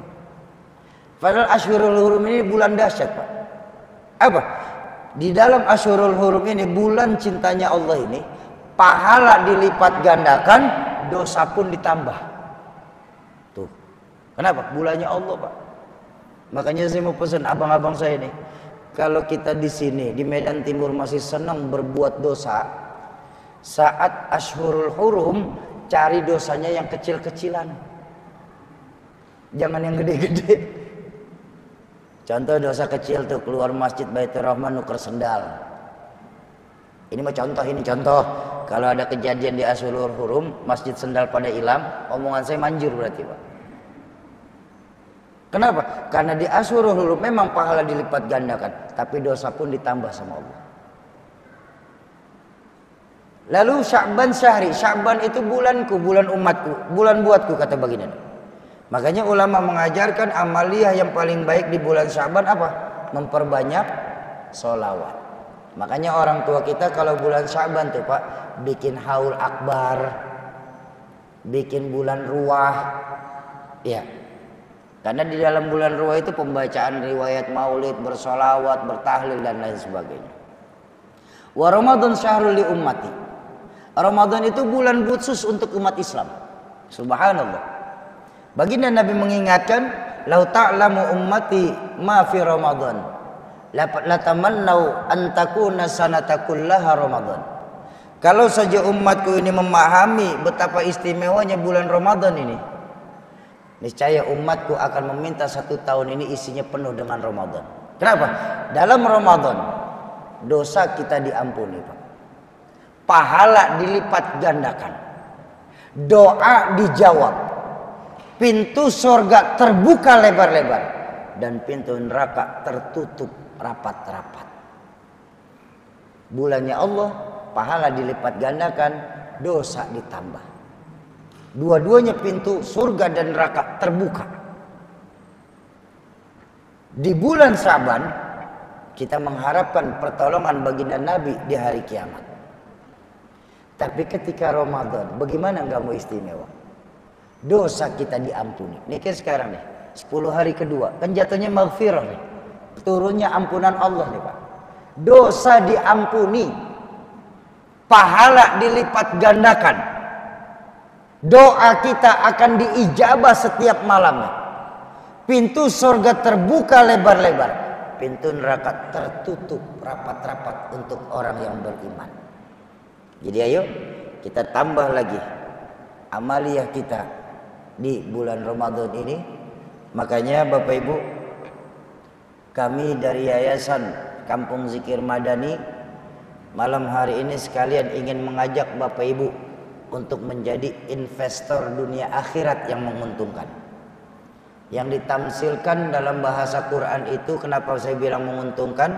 Padahal Ashurul Hurum ini bulan dahsyat, Pak. Apa? Di dalam Ashurul Hurum ini, bulan cintanya Allah ini, pahala dilipat gandakan, dosa pun ditambah. Tuh. Kenapa? Bulannya Allah, Pak. Makanya saya mau pesan abang-abang saya nih, kalau kita di sini di Medan Timur masih senang berbuat dosa, saat Ashurul Hurum cari dosanya yang kecil-kecilan. Jangan yang gede-gede. Contoh dosa kecil tuh, keluar masjid Baitur Rahman nuker sendal. Ini mah contoh, ini contoh. Kalau ada kejadian di Ashurul Hurum, masjid sendal pada hilang, omongan saya manjur berarti, Pak. Kenapa? Karena di Ashurul Hurum memang pahala dilipat gandakan, tapi dosa pun ditambah sama Allah. Lalu Sya'ban syahri, Sya'ban itu bulanku, bulan umatku, bulan buatku, kata baginda. Makanya ulama mengajarkan amaliyah yang paling baik di bulan Sya'ban apa? Memperbanyak sholawat. Makanya orang tua kita kalau bulan Sya'ban tuh, Pak, bikin haul akbar, bikin bulan ruah, ya. Karena di dalam bulan ruah itu pembacaan riwayat maulid, bersolawat, bertahlil dan lain sebagainya. Wa Ramadan syahrul li ummati. Ramadan itu bulan khusus untuk umat Islam. Subhanallah. Baginda Nabi mengingatkan, "Lau ta'lamu ummati ma fi Ramadan, la tamannau an takuna sanata kullaha Ramadan." Kalau saja umatku ini memahami betapa istimewanya bulan Ramadan ini, niscaya umatku akan meminta 1 tahun ini isinya penuh dengan Ramadan. Kenapa? Dalam Ramadan dosa kita diampuni, Pak. Pahala dilipat gandakan. Doa dijawab. Pintu surga terbuka lebar-lebar dan pintu neraka tertutup rapat-rapat. Bulannya Allah, pahala dilipat gandakan, dosa ditambah. Dua-duanya pintu surga dan neraka terbuka. Di bulan Sya'ban kita mengharapkan pertolongan baginda Nabi di hari kiamat. Tapi ketika Ramadan, bagaimana nggak mau istimewa? Dosa kita diampuni. Ini kan sekarang nih, 10 hari kedua, kan jatuhnya maghfirah nih. Turunnya ampunan Allah nih, Pak. Dosa diampuni, pahala dilipat gandakan. Doa kita akan diijabah setiap malamnya. Pintu surga terbuka lebar-lebar, pintu neraka tertutup rapat-rapat untuk orang yang beriman. Jadi ayo kita tambah lagi amaliyah kita di bulan Ramadan ini. Makanya Bapak Ibu, kami dari Yayasan Kampung Zikir Madani malam hari ini sekalian ingin mengajak Bapak Ibu untuk menjadi investor dunia akhirat yang menguntungkan. Yang ditamsilkan dalam bahasa Quran itu, kenapa saya bilang menguntungkan?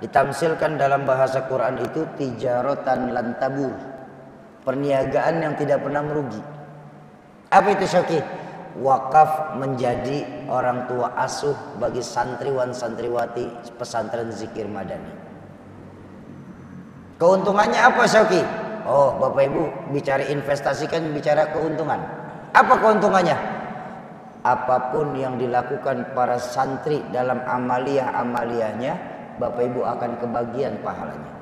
Ditamsilkan dalam bahasa Quran itu tijaratan lan tabur, perniagaan yang tidak pernah merugi. Apa itu Syauqi? Wakaf menjadi orang tua asuh bagi santriwan santriwati pesantren Zikir Madani. Keuntungannya apa Syauqi? Oh, Bapak Ibu bicara investasi kan bicara keuntungan. Apa keuntungannya? Apapun yang dilakukan para santri dalam amaliyah-amaliyahnya, Bapak Ibu akan kebagian pahalanya.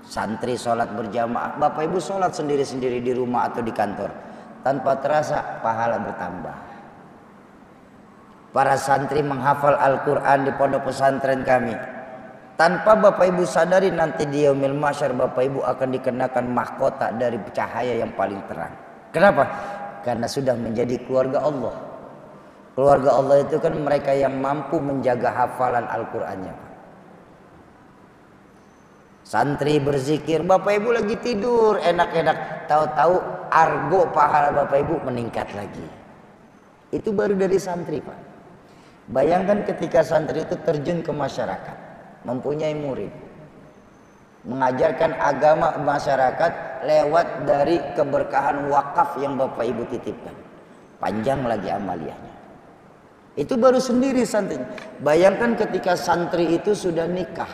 Santri sholat berjamaah, Bapak Ibu sholat sendiri-sendiri di rumah atau di kantor, tanpa terasa pahala bertambah. Para santri menghafal Al-Quran di pondok pesantren kami, tanpa Bapak Ibu sadari nanti di yaumil mahsyar Bapak Ibu akan dikenakan mahkota dari cahaya yang paling terang. Kenapa? Karena sudah menjadi keluarga Allah. Keluarga Allah itu kan mereka yang mampu menjaga hafalan Al-Qur'annya. Santri berzikir, Bapak Ibu lagi tidur enak-enak, tahu-tahu argo pahala Bapak Ibu meningkat lagi. Itu baru dari santri, Pak. Bayangkan ketika santri itu terjun ke masyarakat, mempunyai murid, mengajarkan agama masyarakat lewat dari keberkahan wakaf yang Bapak Ibu titipkan. Panjang lagi amaliyahnya. Itu baru sendiri santri. Bayangkan ketika santri itu sudah nikah,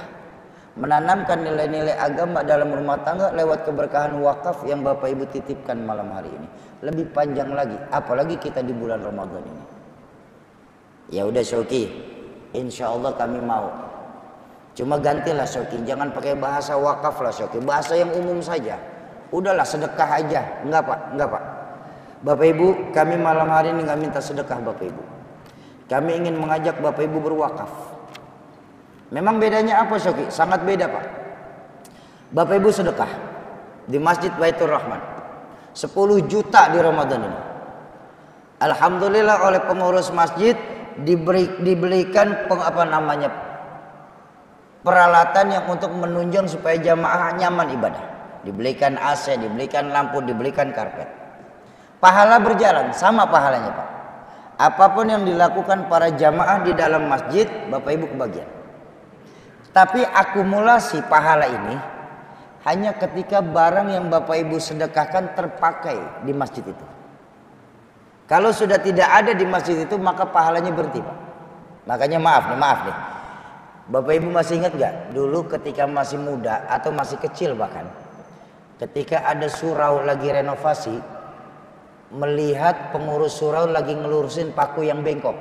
menanamkan nilai-nilai agama dalam rumah tangga lewat keberkahan wakaf yang Bapak Ibu titipkan malam hari ini. Lebih panjang lagi, apalagi kita di bulan Ramadan ini. Ya udah Syauqi, insya Allah kami mau. Cuma gantilah Syauqi, jangan pakai bahasa wakaf lah Syauqi, bahasa yang umum saja. Udahlah sedekah aja. Enggak Pak, enggak Pak. Bapak Ibu, kami malam hari ini enggak minta sedekah Bapak Ibu. Kami ingin mengajak Bapak Ibu berwakaf. Memang bedanya apa Syauqi? Sangat beda Pak. Bapak Ibu sedekah di Masjid Baitur Rahman 10 juta di Ramadan ini. Alhamdulillah oleh pengurus masjid dibelikan peralatan yang untuk menunjang supaya jamaah nyaman ibadah. Dibelikan AC, dibelikan lampu, dibelikan karpet. Pahala berjalan, sama pahalanya Pak. Apapun yang dilakukan para jamaah di dalam masjid, Bapak Ibu kebagian. Tapi akumulasi pahala ini hanya ketika barang yang Bapak Ibu sedekahkan terpakai di masjid itu. Kalau sudah tidak ada di masjid itu, maka pahalanya berhenti Pak. Makanya maaf nih. Bapak Ibu masih ingat gak? Dulu ketika masih muda atau masih kecil bahkan, ketika ada surau lagi renovasi, melihat pengurus surau lagi ngelurusin paku yang bengkok,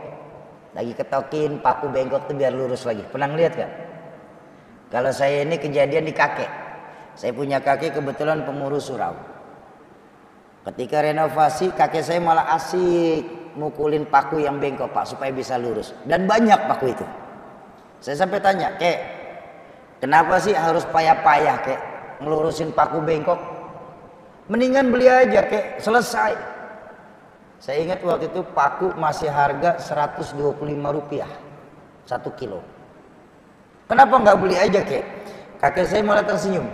lagi ketokin paku bengkok itu biar lurus lagi. Pernah lihat gak? Kalau saya ini kejadian di kakek. Saya punya kakek kebetulan pengurus surau. Ketika renovasi, kakek saya malah asik mukulin paku yang bengkok Pak supaya bisa lurus. Dan banyak paku itu. Saya sampai tanya, Kek, kenapa sih harus payah-payah Kek ngelurusin paku bengkok? Mendingan beli aja Kek, selesai. Saya ingat waktu itu paku masih harga Rp125 1 kilo. Kenapa nggak beli aja Kek? Kakek saya malah tersenyum.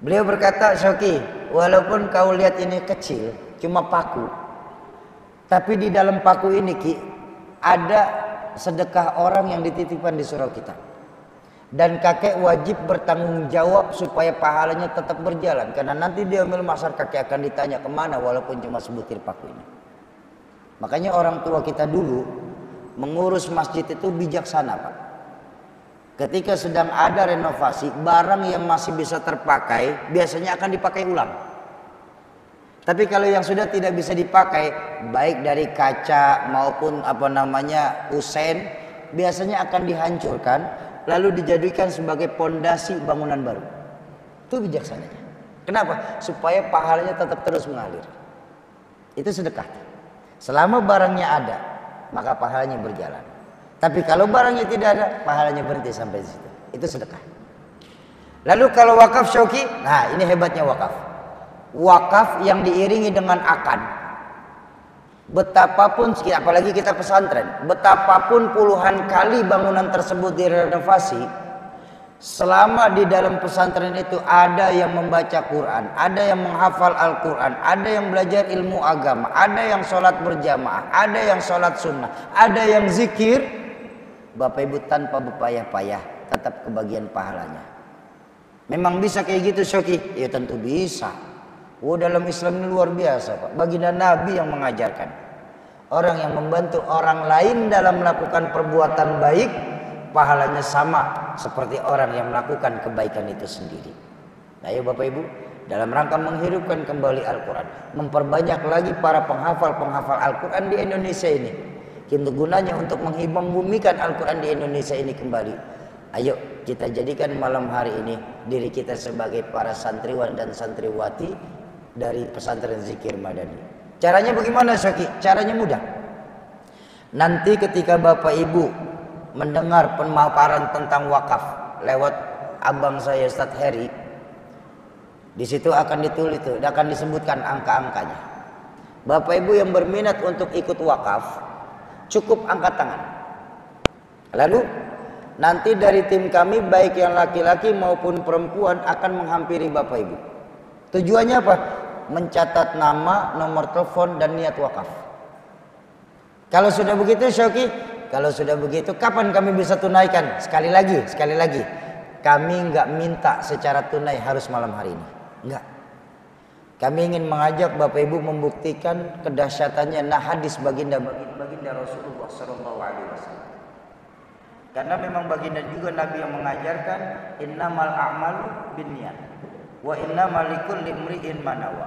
Beliau berkata, Syauqi, walaupun kau lihat ini kecil, cuma paku, tapi di dalam paku ini Ki, ada sedekah orang yang dititipkan di surau kita. Dan kakek wajib bertanggung jawab supaya pahalanya tetap berjalan. Karena nanti di yaumil mahsyar kakek akan ditanya kemana walaupun cuma sebutir paku ini. Makanya orang tua kita dulu mengurus masjid itu bijaksana Pak. Ketika sedang ada renovasi, barang yang masih bisa terpakai biasanya akan dipakai ulang. Tapi kalau yang sudah tidak bisa dipakai, baik dari kaca maupun usen, biasanya akan dihancurkan lalu dijadikan sebagai pondasi bangunan baru. Itu bijaksananya. Kenapa? Supaya pahalanya tetap terus mengalir. Itu sedekah. Selama barangnya ada, maka pahalanya berjalan. Tapi kalau barangnya tidak ada, pahalanya berhenti sampai di situ. Itu sedekah. Lalu kalau wakaf Syauqi, nah ini hebatnya wakaf. Wakaf yang diiringi dengan akad. Betapapun, apalagi kita pesantren, betapapun puluhan kali bangunan tersebut direnovasi, Selama di dalam pesantren itu ada yang membaca Quran, ada yang menghafal Al-Quran, ada yang belajar ilmu agama, ada yang sholat berjamaah, ada yang sholat sunnah, ada yang zikir, Bapak Ibu tanpa berpayah-payah tetap kebagian pahalanya. Memang bisa kayak gitu Syoki? Ya tentu bisa. Oh, dalam Islam ini luar biasa Pak. Baginda Nabi yang mengajarkan. Orang yang membantu orang lain dalam melakukan perbuatan baik, pahalanya sama seperti orang yang melakukan kebaikan itu sendiri. Nah ya Bapak Ibu, dalam rangka menghidupkan kembali Al-Quran, memperbanyak lagi para penghafal-penghafal Al-Quran di Indonesia ini. Untuk gunanya untuk membumikan Al-Quran di Indonesia ini kembali. Ayo kita jadikan malam hari ini diri kita sebagai para santriwan dan santriwati dari pesantren Zikir Madani. Caranya bagaimana Syaki? Caranya mudah. Nanti ketika Bapak Ibu mendengar pemaparan tentang wakaf lewat abang saya Ustaz Heri, di situ akan ditulis itu, akan disebutkan angka-angkanya. Bapak Ibu yang berminat untuk ikut wakaf, cukup angkat tangan. Lalu nanti dari tim kami baik yang laki-laki maupun perempuan akan menghampiri Bapak Ibu. Tujuannya apa? Mencatat nama, nomor telepon dan niat wakaf. Kalau sudah begitu Syauki, kalau sudah begitu kapan kami bisa tunaikan? Sekali lagi, kami nggak minta secara tunai harus malam hari ini, enggak. Kami ingin mengajak Bapak Ibu membuktikan kedahsyatannya hadis baginda Rasulullah SAW. Karena memang baginda juga Nabi yang mengajarkan innamal a'malu binniyat wa innamal likulli imri'in ma nawa.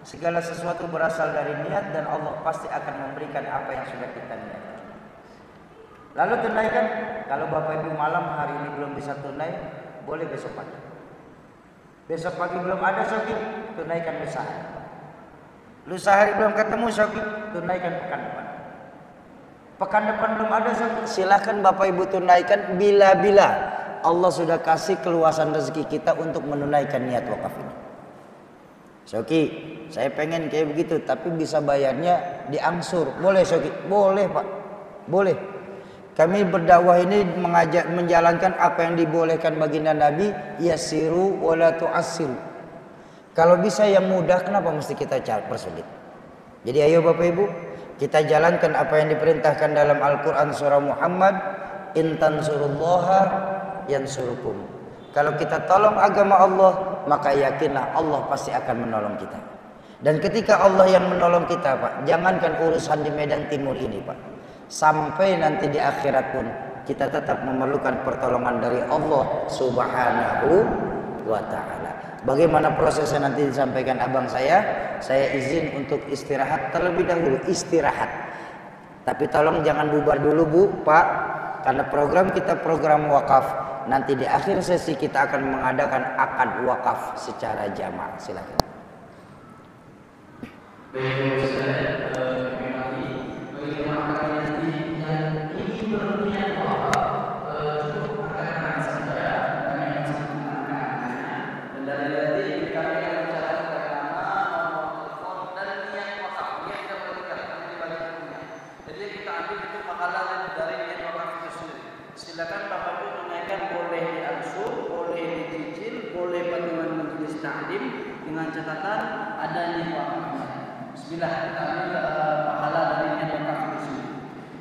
Segala sesuatu berasal dari niat dan Allah pasti akan memberikan apa yang sudah kita niatkan. Lalu tunaikan. Kalau Bapak Ibu malam hari ini belum bisa tunai, boleh besok pagi. Besok pagi belum ada Syauki, tunaikan lusa hari. Lusa hari belum ketemu Syauki, tunaikan pekan depan. Pekan depan belum ada Syauki, silakan Bapak Ibu tunaikan bila-bila Allah sudah kasih keluasan rezeki kita untuk menunaikan niat wakaf ini. Syauki, saya pengen kayak begitu, tapi bisa bayarnya diangsur. Boleh Syauki? Boleh Pak, boleh. Kami berdakwah ini menjalankan apa yang dibolehkan baginda Nabi, yasiru wala tu'assiru. Kalau bisa yang mudah, kenapa mesti kita persulit? Jadi ayo Bapak Ibu, kita jalankan apa yang diperintahkan dalam Al-Quran surah Muhammad, in tansurullaha yansurukum. Kalau kita tolong agama Allah, maka yakinlah Allah pasti akan menolong kita. Dan ketika Allah yang menolong kita Pak, jangankan urusan di Medan Timur ini Pak, sampai nanti di akhirat pun kita tetap memerlukan pertolongan dari Allah Subhanahu wa ta'ala. Bagaimana prosesnya nanti disampaikan abang saya izin untuk istirahat terlebih dahulu, istirahat. Tapi tolong jangan bubar dulu Bu, Pak, karena program kita program wakaf. Nanti di akhir sesi kita akan mengadakan akad wakaf secara jamaah. Silakan. Silakan Bapak Ibu tunaikan, boleh diangsur, boleh dicicil, boleh patungan majelis taklim dengan catatan adanya wakaf. Bismillah, kita ambil pahala dari niat wakaf itu sendiri.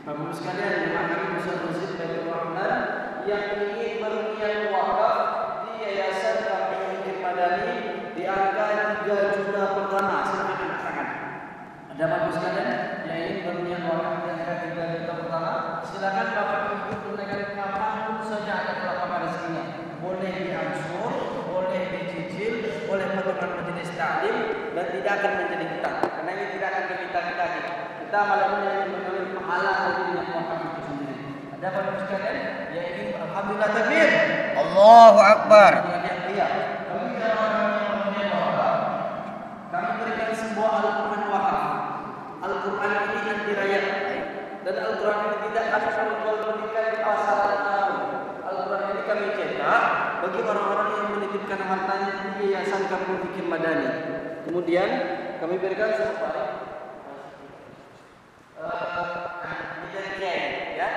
Bapak Ibu sekalian, jemaah kami besar Masjid Baitur Rahman yang ingin berniat wakaf di Yayasan Kampung Zikir Madani di angka 3 juta pertama, silakan angkat tangan. Ada Bapak Ibu sekalian yang ingin berniat wakaf di angka 3 juta pertama, silakan Bapak Ibu tunaikan kapanpun saja ada kelapangan rezekinya. Boleh diangsur, boleh dicicil, boleh patungan majelis taklim, dan tidak akan menjadi hutang. Karena ini tidak akan kita kita malah ingin mengambil pahala dari niat wakaf itu sendiri. Ada Bapak Ibu sekalian yang ingin alhamdulillah takbir, Allahu Akbar. Kami berikan sebuah Al-Quran wakaf. Al-Quran ini anti rakyat. Dan Al-Quran ini tidak kami jual-belikan di pasaran. Al-Quran ini kami cetak bagi orang-orang yang menitipkan hartanya di Yayasan Kampung Zikir Madani. Kemudian kami berikan sebuah ya.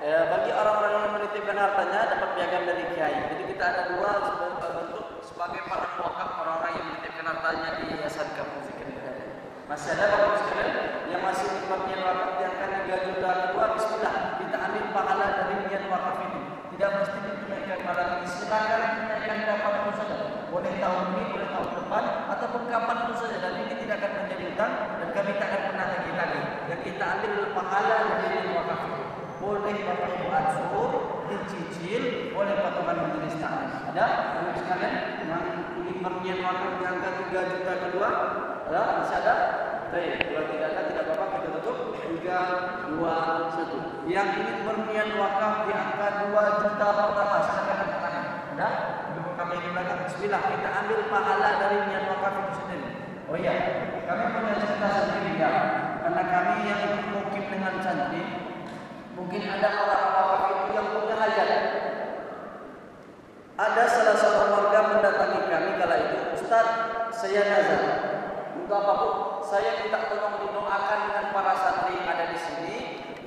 Bagi orang-orang yang menitipkan hartanya dapat pihak kebanyakan dari kiai. Jadi kita ada dua bentuk sebagai para wakaf, orang-orang yang menitipkan hartanya di Yayasan Kampung Zikir Hidayah. Masih ada Bapak sekalian yang masih nikmatnya wakaf yang akan 3 juta kedua, bismillah kita ambil pahala dari niat wakaf itu. Tidak mesti ditunaikan malam ini, silakan tunaikan kapanpun saja. Boleh tahun ini, boleh tahun depan, ataupun kapanpun saja. Dan ini tidak akan menjadi hutang dan kami tak akan pernah lagi. Yang kita ambil pahala dari niat wakaf itu. Boleh Bapak Ibu ansur, dicicil, boleh potongan majelis taklim. Ada Bapak sekalian yang ingin berniat wakaf di angka 3 juta kedua? Ada? Masih ada? Baik, kalau tidak ada tidak apa-apa, kita tutup. 3, 2, 1. Yang ingin berniat wakaf di angka 2 juta pertama, silakan angkat tangan. Ada? Ibu kami di belakang. Bismillah, kita ambil pahala dari niat wakaf itu sendiri. Oh iya, kami punya cerita sendiri ya. Karena kami yang ikut mukif dengan santri, mungkin ada orang wakaf itu yang punya hajat. Ada salah seorang warga mendatangi kami kala itu, Ustaz, saya nazar. Untuk apa Bu? Saya minta tolong didoakan dengan para santri yang ada di sini.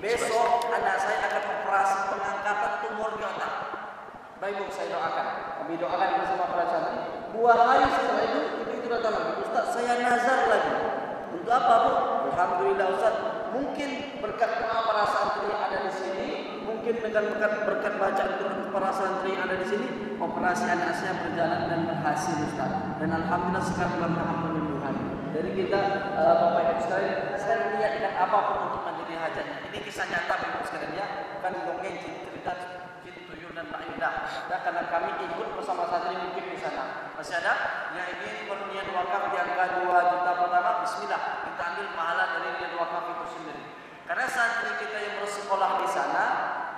Besok anak saya akan operasi pengangkatan tumor di otak. Baik Bu, saya doakan. Kami doakan bersama para santri. 2 hari setelah itu datang lagi. Ustaz, saya nazar lagi. Untuk apa Bu? Alhamdulillah Ustaz. Mungkin berkat doa para santri yang ada di sini, mungkin dengan berkat bacaan Quran para santri yang ada di sini, operasi anak saya berjalan dan berhasil Ustaz. Dan alhamdulillah sekarang dalam tahap penyembuhan. Jadi kita Bapak Ibu sekalian, saya niatkan apapun untuk menjadi hajatnya. Ini kisah nyata Bapak Ibu sekalian ya, bukan dongeng cerita Jin Tuyul dan Mbak Indah. Dan karena kami ikut bersama santri mungkin di sana. Masih ada yang ingin berniat wakaf di angka 2 juta pertama, bismillah kita ambil pahala dari niat wakaf itu sendiri. Karena santri kita yang bersekolah di sana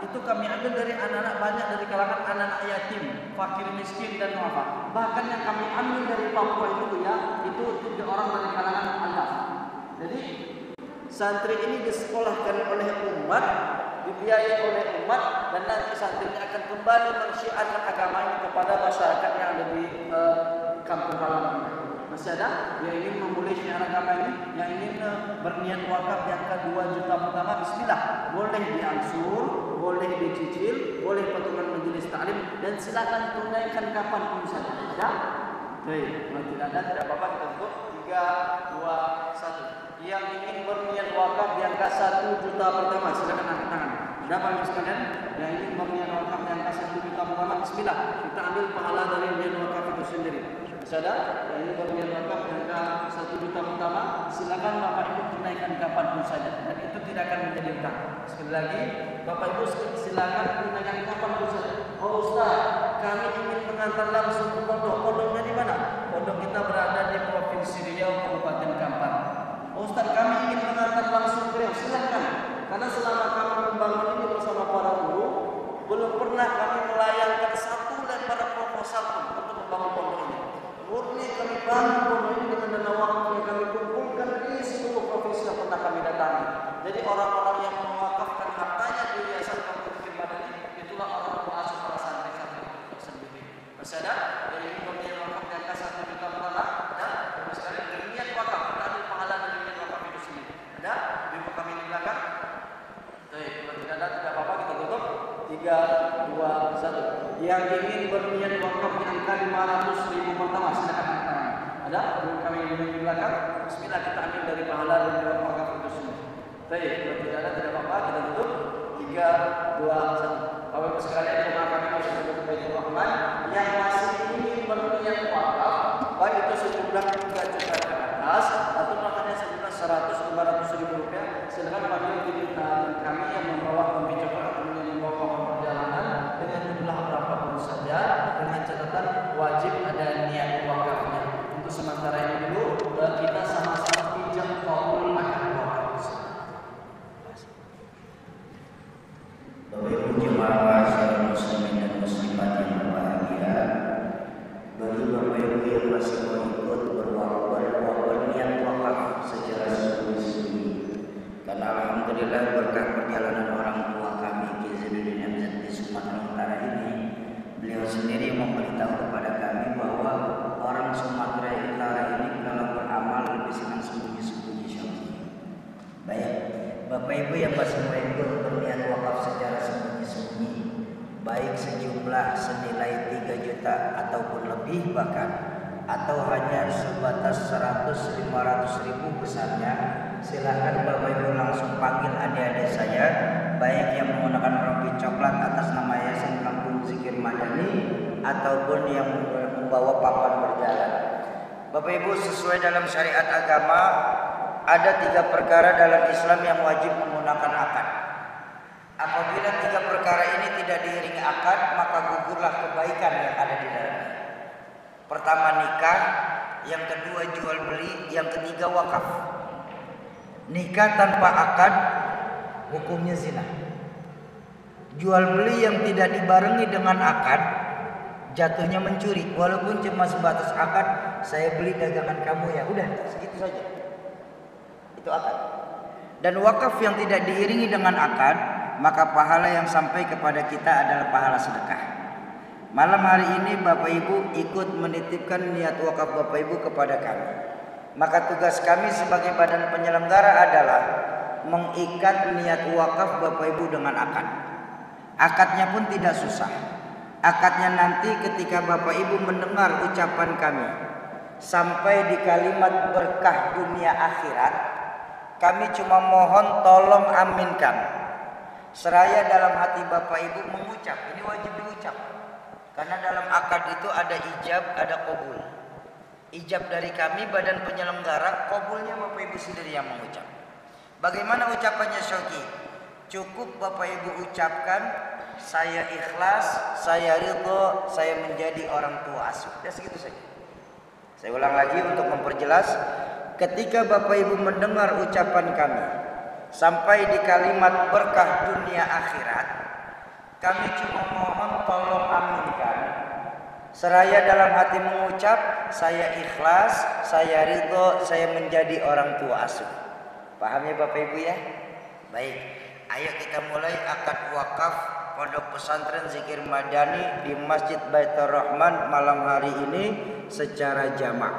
itu kami ambil dari anak-anak banyak dari kalangan anak-anak yatim, fakir miskin dan wafat. Bahkan yang kami ambil dari Papua itu ya, itu 3 orang dari kalangan Allah. Jadi santri ini disekolahkan oleh umat, dibiayai oleh umat, dan nanti santrinya akan kembali mensyiarkan agama ini kepada masyarakat yang ada di kampung halaman. Masih ada yang ingin memulai syiar agama ini, yang ingin berniat wakaf di angka 2 juta pertama, bismillah, boleh diangsur, boleh dicicil, boleh potongan majelis taklim, dan silakan tunaikan kapanpun saja. Ada? Baik, kalau tidak ada tidak apa-apa, kita tutup. 3, 2, 1. Yang ingin berniat wakaf di angka 1 juta pertama, silakan angkat tangan. Ada Bapak Ibu sekalian yang ingin berniat wakaf di angka 1 juta pertama, bismillah, kita ambil pahala dari niat wakaf itu sendiri. Masih ada yang ingin berniat wakaf di angka 1 juta pertama, silakan Bapak Ibu tunaikan kapanpun saja, dan itu tidak akan menjadi hutang. Sekali lagi, Bapak Ibu silakan tunaikan kapanpun saja. Oh Ustaz, kami ingin mengantar langsung ke pondok. Pondoknya di mana? Pondok kita berada di Provinsi Riau, Kabupaten Kampar. Oh Ustaz, kami ingin mengantar langsung ke Riau. Silakan. Karena selama kami membangun ini bersama para guru, belum pernah kami melayangkan 1 lembar proposal untuk membangun pondok ini. Murni kami bangun pondok ini dengan dana wakaf yang kami kumpulkan di seluruh provinsi yang pernah kami datangi. Jadi orang-orang yang mewakafkan hartanya di Yayasan Kampung Zikir Hidayah ini, itulah orang pengasuh para santri-santri sendiri. Masih ada yang ingin berniat wakaf di angka 1 juta pertama? Ada? Bapak sekalian berniat wakaf, kita ambil pahala dari niat wakaf itu sendiri. Ada? Ibu kami di belakang. Baik, kalau tidak ada tidak apa-apa, kita tutup. 3, 2, 1. Yang ingin berniat wakaf di angka 500.000 pertama, silakan angkat tangan. Ada? Ibu kami di belakang. Bismillah, kita ambil dari pahala dari niat wakaf itu sendiri. Baik, kalau tidak ada tidak apa-apa, kita tutup. 3, 2, 1. Bapak Ibu sekalian, jemaah kami masih ada Baitur Rahman yang masih ingin berniat wakaf, baik itu sejumlah 3 juta ke atas atau makanya sejumlah 100-500.000 rupiah, silakan panggil di kami yang membawa pembicaraan atau yang membawa perjalanan dengan jumlah berapapun saja, dengan catatan wajib ada niat wakafnya. Untuk sementara ini dulu kita sama-sama pinjam qaul akan wakaf. Bapak Ibu jemaah sekalian muslimin dan muslimat yang berbahagia, bagi Bapak Ibu yang masih mau ikut berniat wakaf secara sungguh-sungguh, karena alhamdulillah berkat perjalanan orang tua kami Ki Zainuddin MZ di Sumatera Utara ini, beliau sendiri memberitahu kepada kami bahwa orang Sumatera Utara ini kalau beramal lebih senang sembunyi-sembunyi syaitan. Baik, Bapak Ibu yang masih mau ikut berniat wakaf secara sembunyi-sembunyi, baik sejumlah berjumlah senilai 3 juta ataupun lebih bahkan, atau hanya sebatas 100-500 ribu besarnya, silakan Bapak Ibu langsung panggil adik-adik saya, baik yang menggunakan rompi coklat atas nama Yayasan Kampung Zikir Madani ataupun yang membawa papan berjalan. Bapak Ibu, sesuai dalam syariat agama ada 3 perkara dalam Islam yang wajib menggunakan akad. Apabila 3 perkara ini tidak diiringi akad, maka gugurlah kebaikan yang ada di dalamnya. Pertama nikah, yang kedua jual beli, yang ketiga wakaf. Nikah tanpa akad hukumnya zina. Jual beli yang tidak dibarengi dengan akad jatuhnya mencuri, walaupun cuma sebatas akad, saya beli dagangan kamu ya, udah segitu saja. Itu akad. Dan wakaf yang tidak diiringi dengan akad, maka pahala yang sampai kepada kita adalah pahala sedekah. Malam hari ini Bapak Ibu ikut menitipkan niat wakaf Bapak Ibu kepada kami. Maka tugas kami sebagai badan penyelenggara adalah mengikat niat wakaf Bapak Ibu dengan akad. Akadnya pun tidak susah. Akadnya nanti ketika Bapak Ibu mendengar ucapan kami sampai di kalimat berkah dunia akhirat, kami cuma mohon tolong aminkan. Seraya dalam hati Bapak Ibu mengucap, ini wajib diucap. Karena dalam akad itu ada ijab, ada qabul. Ijab dari kami badan penyelenggara, qabulnya Bapak Ibu sendiri yang mengucap. Bagaimana ucapannya Syauki? Cukup Bapak Ibu ucapkan, saya ikhlas, saya ridho, saya menjadi orang tua asuh. Ya segitu saja. Saya ulang lagi untuk memperjelas. Ketika Bapak Ibu mendengar ucapan kami sampai di kalimat berkah dunia akhirat, kami cuma mohon tolong aminkan. Seraya dalam hati mengucap, saya ikhlas, saya ridho, saya menjadi orang tua asuh. Paham ya Bapak Ibu ya? Baik, ayo kita mulai akad wakaf Pondok Pesantren Zikir Madani di Masjid Baitur Rahman malam hari ini secara jamak.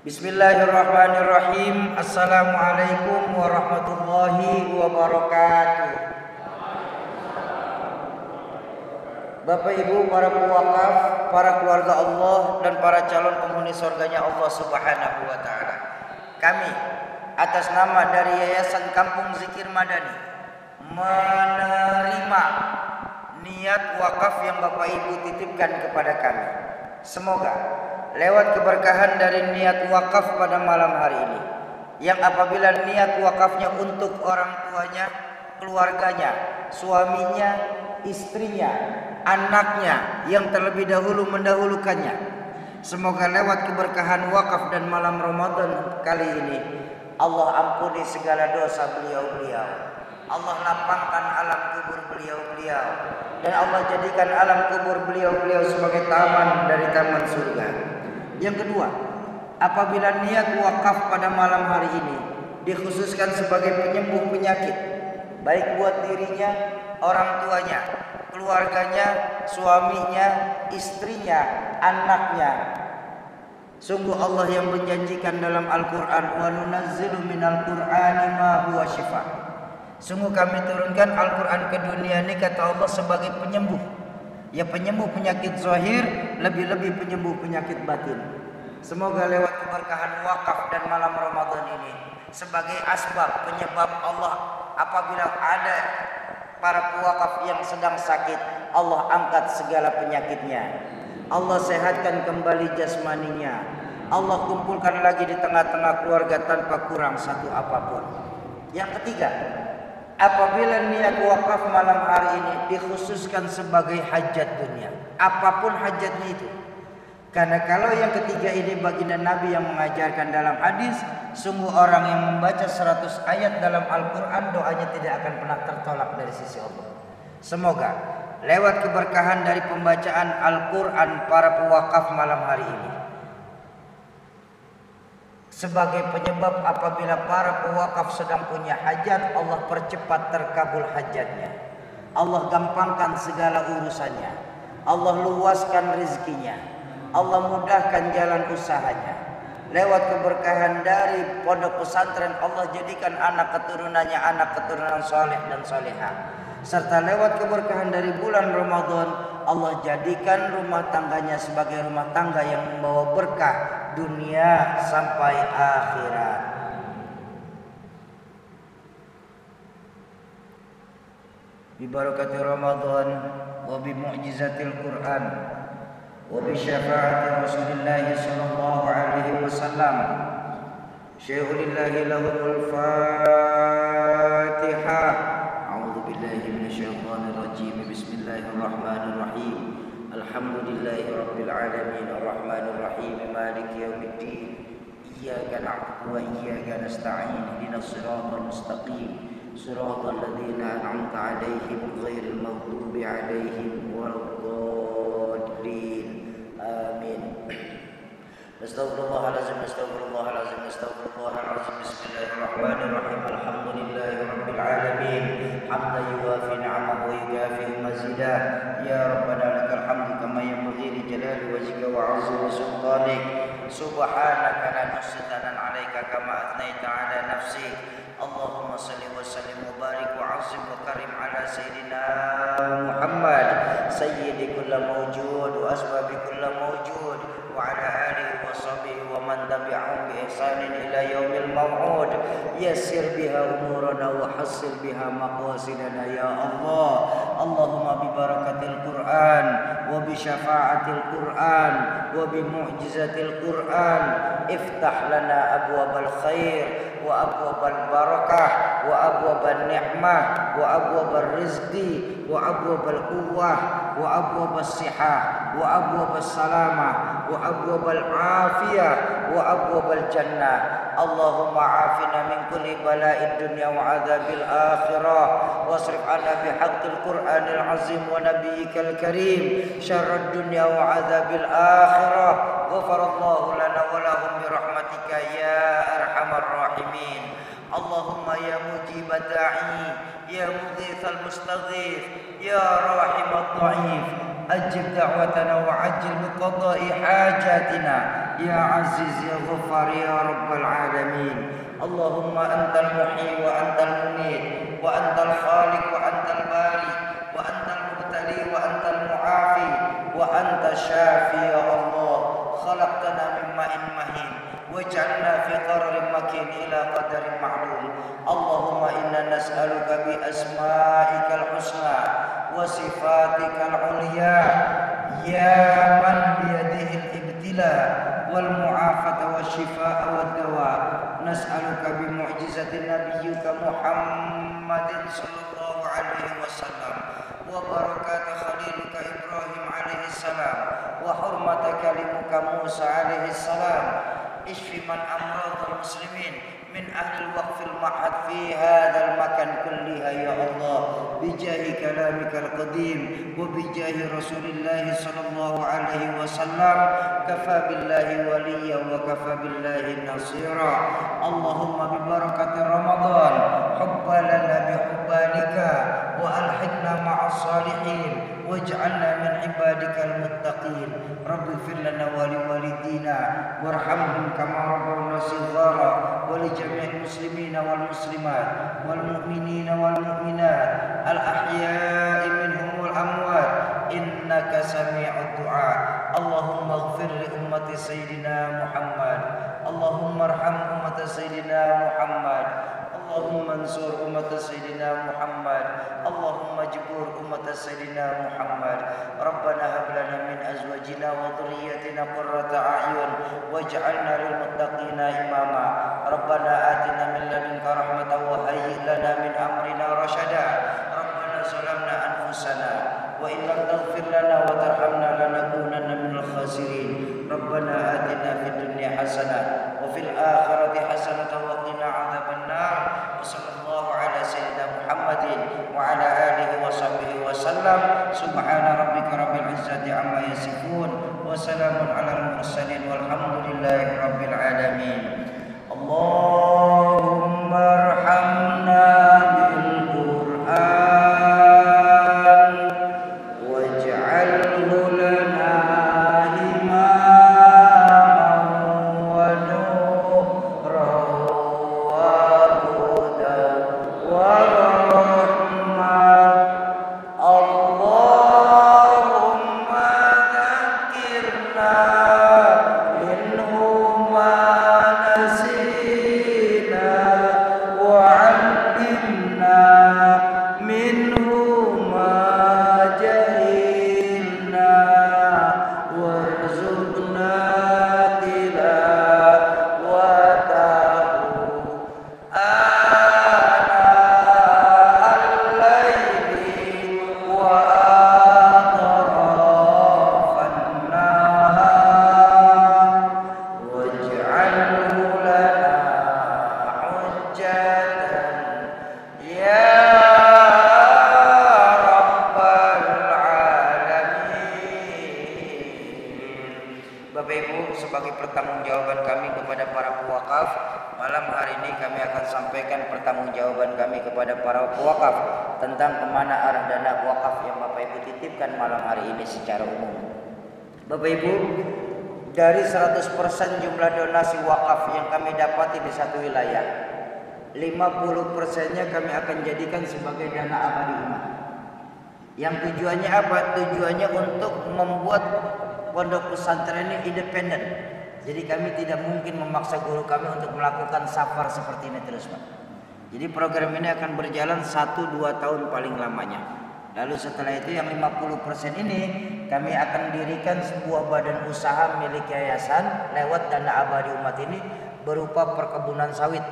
Bismillahirrahmanirrahim. Assalamualaikum warahmatullahi wabarakatuh. Bapak Ibu, para pewakaf, para keluarga Allah dan para calon penghuni surganya Allah Subhanahu wa taala. Kami atas nama dari Yayasan Kampung Zikir Madani menerima niat wakaf yang Bapak Ibu titipkan kepada kami. Semoga lewat keberkahan dari niat wakaf pada malam hari ini, yang apabila niat wakafnya untuk orang tuanya, keluarganya, suaminya, istrinya, anaknya yang terlebih dahulu mendahulukannya, semoga lewat keberkahan wakaf dan malam Ramadan kali ini Allah ampuni segala dosa beliau-beliau, Allah lapangkan alam kubur beliau-beliau, dan Allah jadikan alam kubur beliau-beliau sebagai taman dari taman surga. Yang kedua, apabila niat wakaf pada malam hari ini dikhususkan sebagai penyembuh penyakit, baik buat dirinya, orang tuanya, keluarganya, suaminya, istrinya, anaknya. Sungguh Allah yang menjanjikan dalam Al-Quran, wa nunazzilu minal Qur'ani ma huwa shifa. Sungguh kami turunkan Al-Quran ke dunia ini, kata Allah, sebagai penyembuh. Ya penyembuh penyakit zahir, lebih-lebih penyembuh penyakit batin. Semoga lewat keberkahan wakaf dan malam Ramadan ini sebagai asbab penyebab Allah, apabila ada para pewakaf yang sedang sakit, Allah angkat segala penyakitnya, Allah sehatkan kembali jasmaninya, Allah kumpulkan lagi di tengah-tengah keluarga tanpa kurang satu apapun. Yang ketiga, apabila niat wakaf malam hari ini dikhususkan sebagai hajat dunia, apapun hajatnya itu. Karena kalau yang ketiga ini baginda Nabi yang mengajarkan dalam hadis, sungguh orang yang membaca 100 ayat dalam Al-Quran, doanya tidak akan pernah tertolak dari sisi Allah. Semoga lewat keberkahan dari pembacaan Al-Quran para pewakaf malam hari ini, sebagai penyebab apabila para pewakaf sedang punya hajat, Allah percepat terkabul hajatnya, Allah gampangkan segala urusannya, Allah luaskan rezekinya, Allah mudahkan jalan usahanya. Lewat keberkahan dari pondok pesantren, Allah jadikan anak keturunannya anak keturunan soleh dan solehah. serta lewat keberkahan dari bulan Ramadan, Allah jadikan rumah tangganya sebagai rumah tangga yang membawa berkah dunia sampai akhirat. Bi barakati Ramadan wa bi mu'jizatil Quran wa bi syafaati Rasulillah sallallahu alaihi wasallam. Syaikhulillah lahul Fatihah. A'udzu billahi minasyaitonir rajim. Bismillahirrahmanirrahim. Alhamdulillahi rabbil alamin arrahmanir rahim maliki yaumiddin. Iyyaka na'budu wa iyyaka nasta'in. Ihdinas siratal mustaqim. Siratal ladzina an'amta 'alaihim ghairil maghdubi 'alaihim waladdallin. Amin. Astaghfirullahalazim, astaghfirullahalazim, astaghfirullahalazim. Bismillahirrahmanirrahim. Alhamdulillahirabbil alamin. Hamdan yuwafi ni'amahu wa yukafi mazidah. Ya Rabbana lakal hamdu kama yanbaghi li jalali wajhika wa 'azimi sultanik. Subhanaka la nuhsi thanan 'alaika kama athnaita 'ala nafsik. Allahumma salli wa sallim wa barik wa 'azzim wa karim 'ala sayyidina Muhammad sayyidi kulli mawjud wa asbabi kulli mawjud wa 'ala alihi wa sahbihi wa man tabi'ahum bi ihsanin ila yaumil maw'ud. Yassir biha umurana wa hassil biha maqasidana ya Allah. Allahumma bi barakatil Qur'an wa bi syafa'atil Qur'an wa bi mu'jizatil Qur'an iftah lana abwabal khair wa abwabal barakah wa abwabal ni'mah wa abwabal rizqi wa abwabal quwwah wa abwabal sihah wa abwabal salamah wa abwabal afiyah wa abwabal jannah. Allahumma afina min kulli bala'id dunya wa adzabil akhirah wasrif 'anna bihaqqil Qur'anil azim wa nabiyyikal karim syarrad dunya wa adzabil akhirah. Ghafarallahu lana wa lahum bi rahmatika ya arhamar rahimin. Allahumma ya mujibat da'i ya mughithal mustaghith ya rahimat dha'if ajib da'watana wa ajil biqada'i hajatina ya aziz ya ghaffar ya rabbal alamin. Allahumma antal muhyi wa antal munid wa antal khaliq wa antal bari wa antal mubtali wa antal mu'afi wa anta syafi ya Allah. Khalaqtana min ma'in mahin waj'alna fi qararin makin ila qadarin ma'lum. Allahumma inna nas'aluka bi asma'ikal husna wa sifatikal ulya ya man biyadihil ibtila wal mu'afata wa shifaa wa dawa. Nas'aluka bi mu'jizatin nabiyyika Muhammadin sallallahu alaihi wasallam wa barakatuh khalilika Ibrahim alaihi salam wa hurmata kalimuka Musa alaihi salam. Ishfi man amradal muslimin min ahli waqfil ma'had fi hadzal makan kulliha ya Allah bijahi kalamikal qadim wa bijahi Rasulillah sallallahu alaihi wasallam. Kafa billahi waliyya wa kafa billahi nasira. Allahumma bi barakati Ramadan hubba lana bi hubbalika wa alhiqna ma'as salihin waj'alna min ibadikal muttaqin. Rabbi fir lana wa li walidina warhamhum kama rabbawna shighara wa li jami'il muslimina wal muslimat wal mu'minina wal mu'minat al ahya'i minhum wal amwat innaka sami'ud du'a. Allahumma ighfir li ummati sayyidina Muhammad. Allahumma arham ummata sayyidina Muhammad. Allahumma ansur ummata sayyidina Muhammad. Allahumma jibur ummata sayyidina Muhammad. Rabbana hab lana min azwajina wa dhurriyyatina qurrata a'yun waj'alna lil muttaqina imama. Rabbana atina min ladunka rahmatan wa hayyi lana min amrina rashada. Rabbana zalamna anfusana wa in lam taghfir lana wa tarhamna lanakunanna minal khasirin. Rabbana atina fid dunya hasanah wa fil akhirati hasanah wa qina adzaban nar. Wa sallallahu ala sayyidina Muhammadin wa ala alihi wa sahbihi wa sallam. Subhana rabbika rabbil izzati amma yasifun wa salamun alal mursalin walhamdulillahi rabbil alamin. Allahumma arhamna bil Qur'an waj'alhu lana imaman wa nuran wa hudan wa rahmah Bapak Ibu, sebagai pertanggungjawaban kami kepada para pewakaf, malam hari ini kami akan sampaikan pertanggungjawaban kami kepada para pewakaf tentang kemana arah dana wakaf yang Bapak Ibu titipkan malam hari ini secara umum. Bapak Ibu, dari 100% jumlah donasi wakaf yang kami dapati di satu wilayah, 50%-nya kami akan jadikan sebagai dana abadi umat. Yang tujuannya apa? Tujuannya untuk membuat pondok pesantren ini independen. Jadi kami tidak mungkin memaksa guru kami untuk melakukan safar seperti ini terus, Pak. Jadi program ini akan berjalan 1-2 tahun paling lamanya. Lalu setelah itu yang 50% ini kami akan dirikan sebuah badan usaha milik yayasan lewat dana abadi umat ini berupa perkebunan sawit.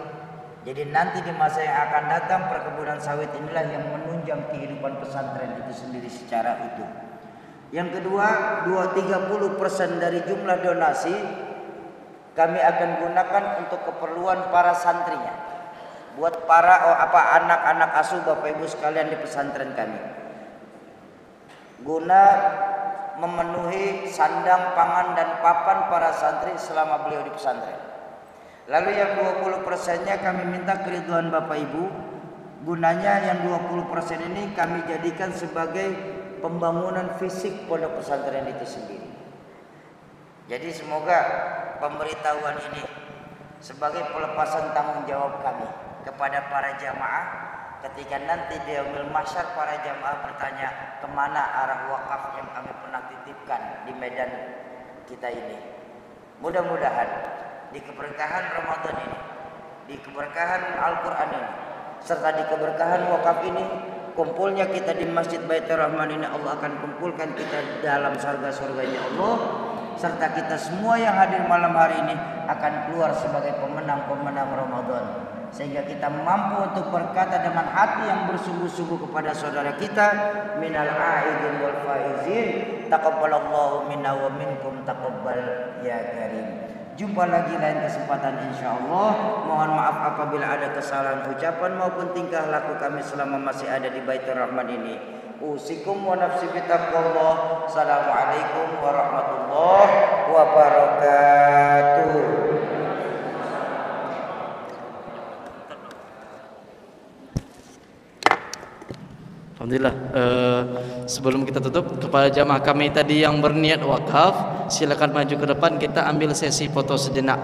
Jadi nanti di masa yang akan datang perkebunan sawit inilah yang menunjang kehidupan pesantren itu sendiri secara utuh. Yang kedua, 30% dari jumlah donasi kami akan gunakan untuk keperluan para santrinya. Buat para anak-anak asuh Bapak Ibu sekalian di pesantren kami. Guna memenuhi sandang, pangan dan papan para santri selama beliau di pesantren. Lalu yang 20%-nya kami minta keridhaan Bapak Ibu. Gunanya yang 20% ini kami jadikan sebagai pembangunan fisik pondok pesantren itu sendiri. Jadi semoga pemberitahuan ini sebagai pelepasan tanggung jawab kami kepada para jamaah ketika nanti di yaumil mahsyar para jamaah bertanya kemana arah wakaf yang kami pernah titipkan di medan kita ini. Mudah-mudahan di keberkahan Ramadan ini, di keberkahan Al-Quran ini, serta di keberkahan wakaf ini, kumpulnya kita di Masjid Baitur Rahman ini, Allah akan kumpulkan kita dalam surga-surganya Allah, serta kita semua yang hadir malam hari ini akan keluar sebagai pemenang-pemenang Ramadan, sehingga kita mampu untuk berkata dengan hati yang bersungguh-sungguh kepada saudara kita, minal aidin wal faizin, taqabbalallahu minna wa minkum taqabbal ya karim. Jumpa lagi lain kesempatan insyaallah. Mohon maaf apabila ada kesalahan ucapan maupun tingkah laku kami selama masih ada di Baitur Rahman ini. Usikum wa nafsi bitaqwallah. Assalamualaikum warahmatullahi wabarakatuh. Alhamdulillah. Sebelum kita tutup, kepada jamaah kami tadi yang berniat wakaf, silakan maju ke depan, kita ambil sesi foto sejenak.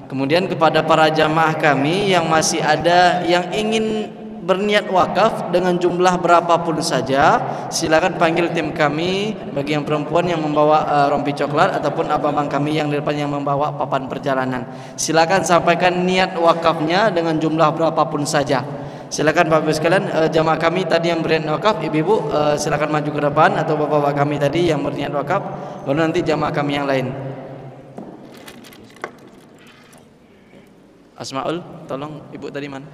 Kemudian kepada para jamaah kami yang masih ada yang ingin berniat wakaf dengan jumlah berapapun saja, silakan panggil tim kami. Bagi yang perempuan yang membawa rompi coklat ataupun abang-abang kami yang di depan yang membawa papan perjalanan, silakan sampaikan niat wakafnya dengan jumlah berapapun saja. Silakan Bapak-Ibu sekalian, jamaah kami tadi yang berniat wakaf, ibu-ibu silakan maju ke depan, atau bapak-bapak kami tadi yang berniat wakaf, baru nanti jamaah kami yang lain. Asmaul, tolong ibu tadi mana?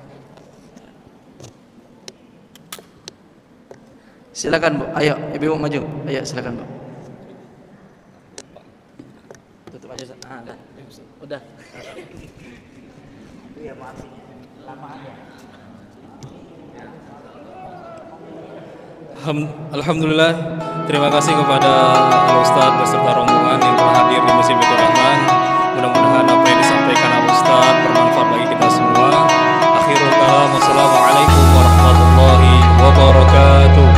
Silakan Bu, ayo ibu maju, ayo silakan Bu. Tutup aja, udah. Iya maaf ini lama aja. Alhamdulillah, terima kasih kepada Al-Ustadz beserta rombongan yang telah hadir di Masjid Baitur Rahman. Mudah-mudahan apa yang disampaikan Al-Ustadz bermanfaat bagi kita semua. Akhirul kalam, wassalamualaikum warahmatullahi wabarakatuh.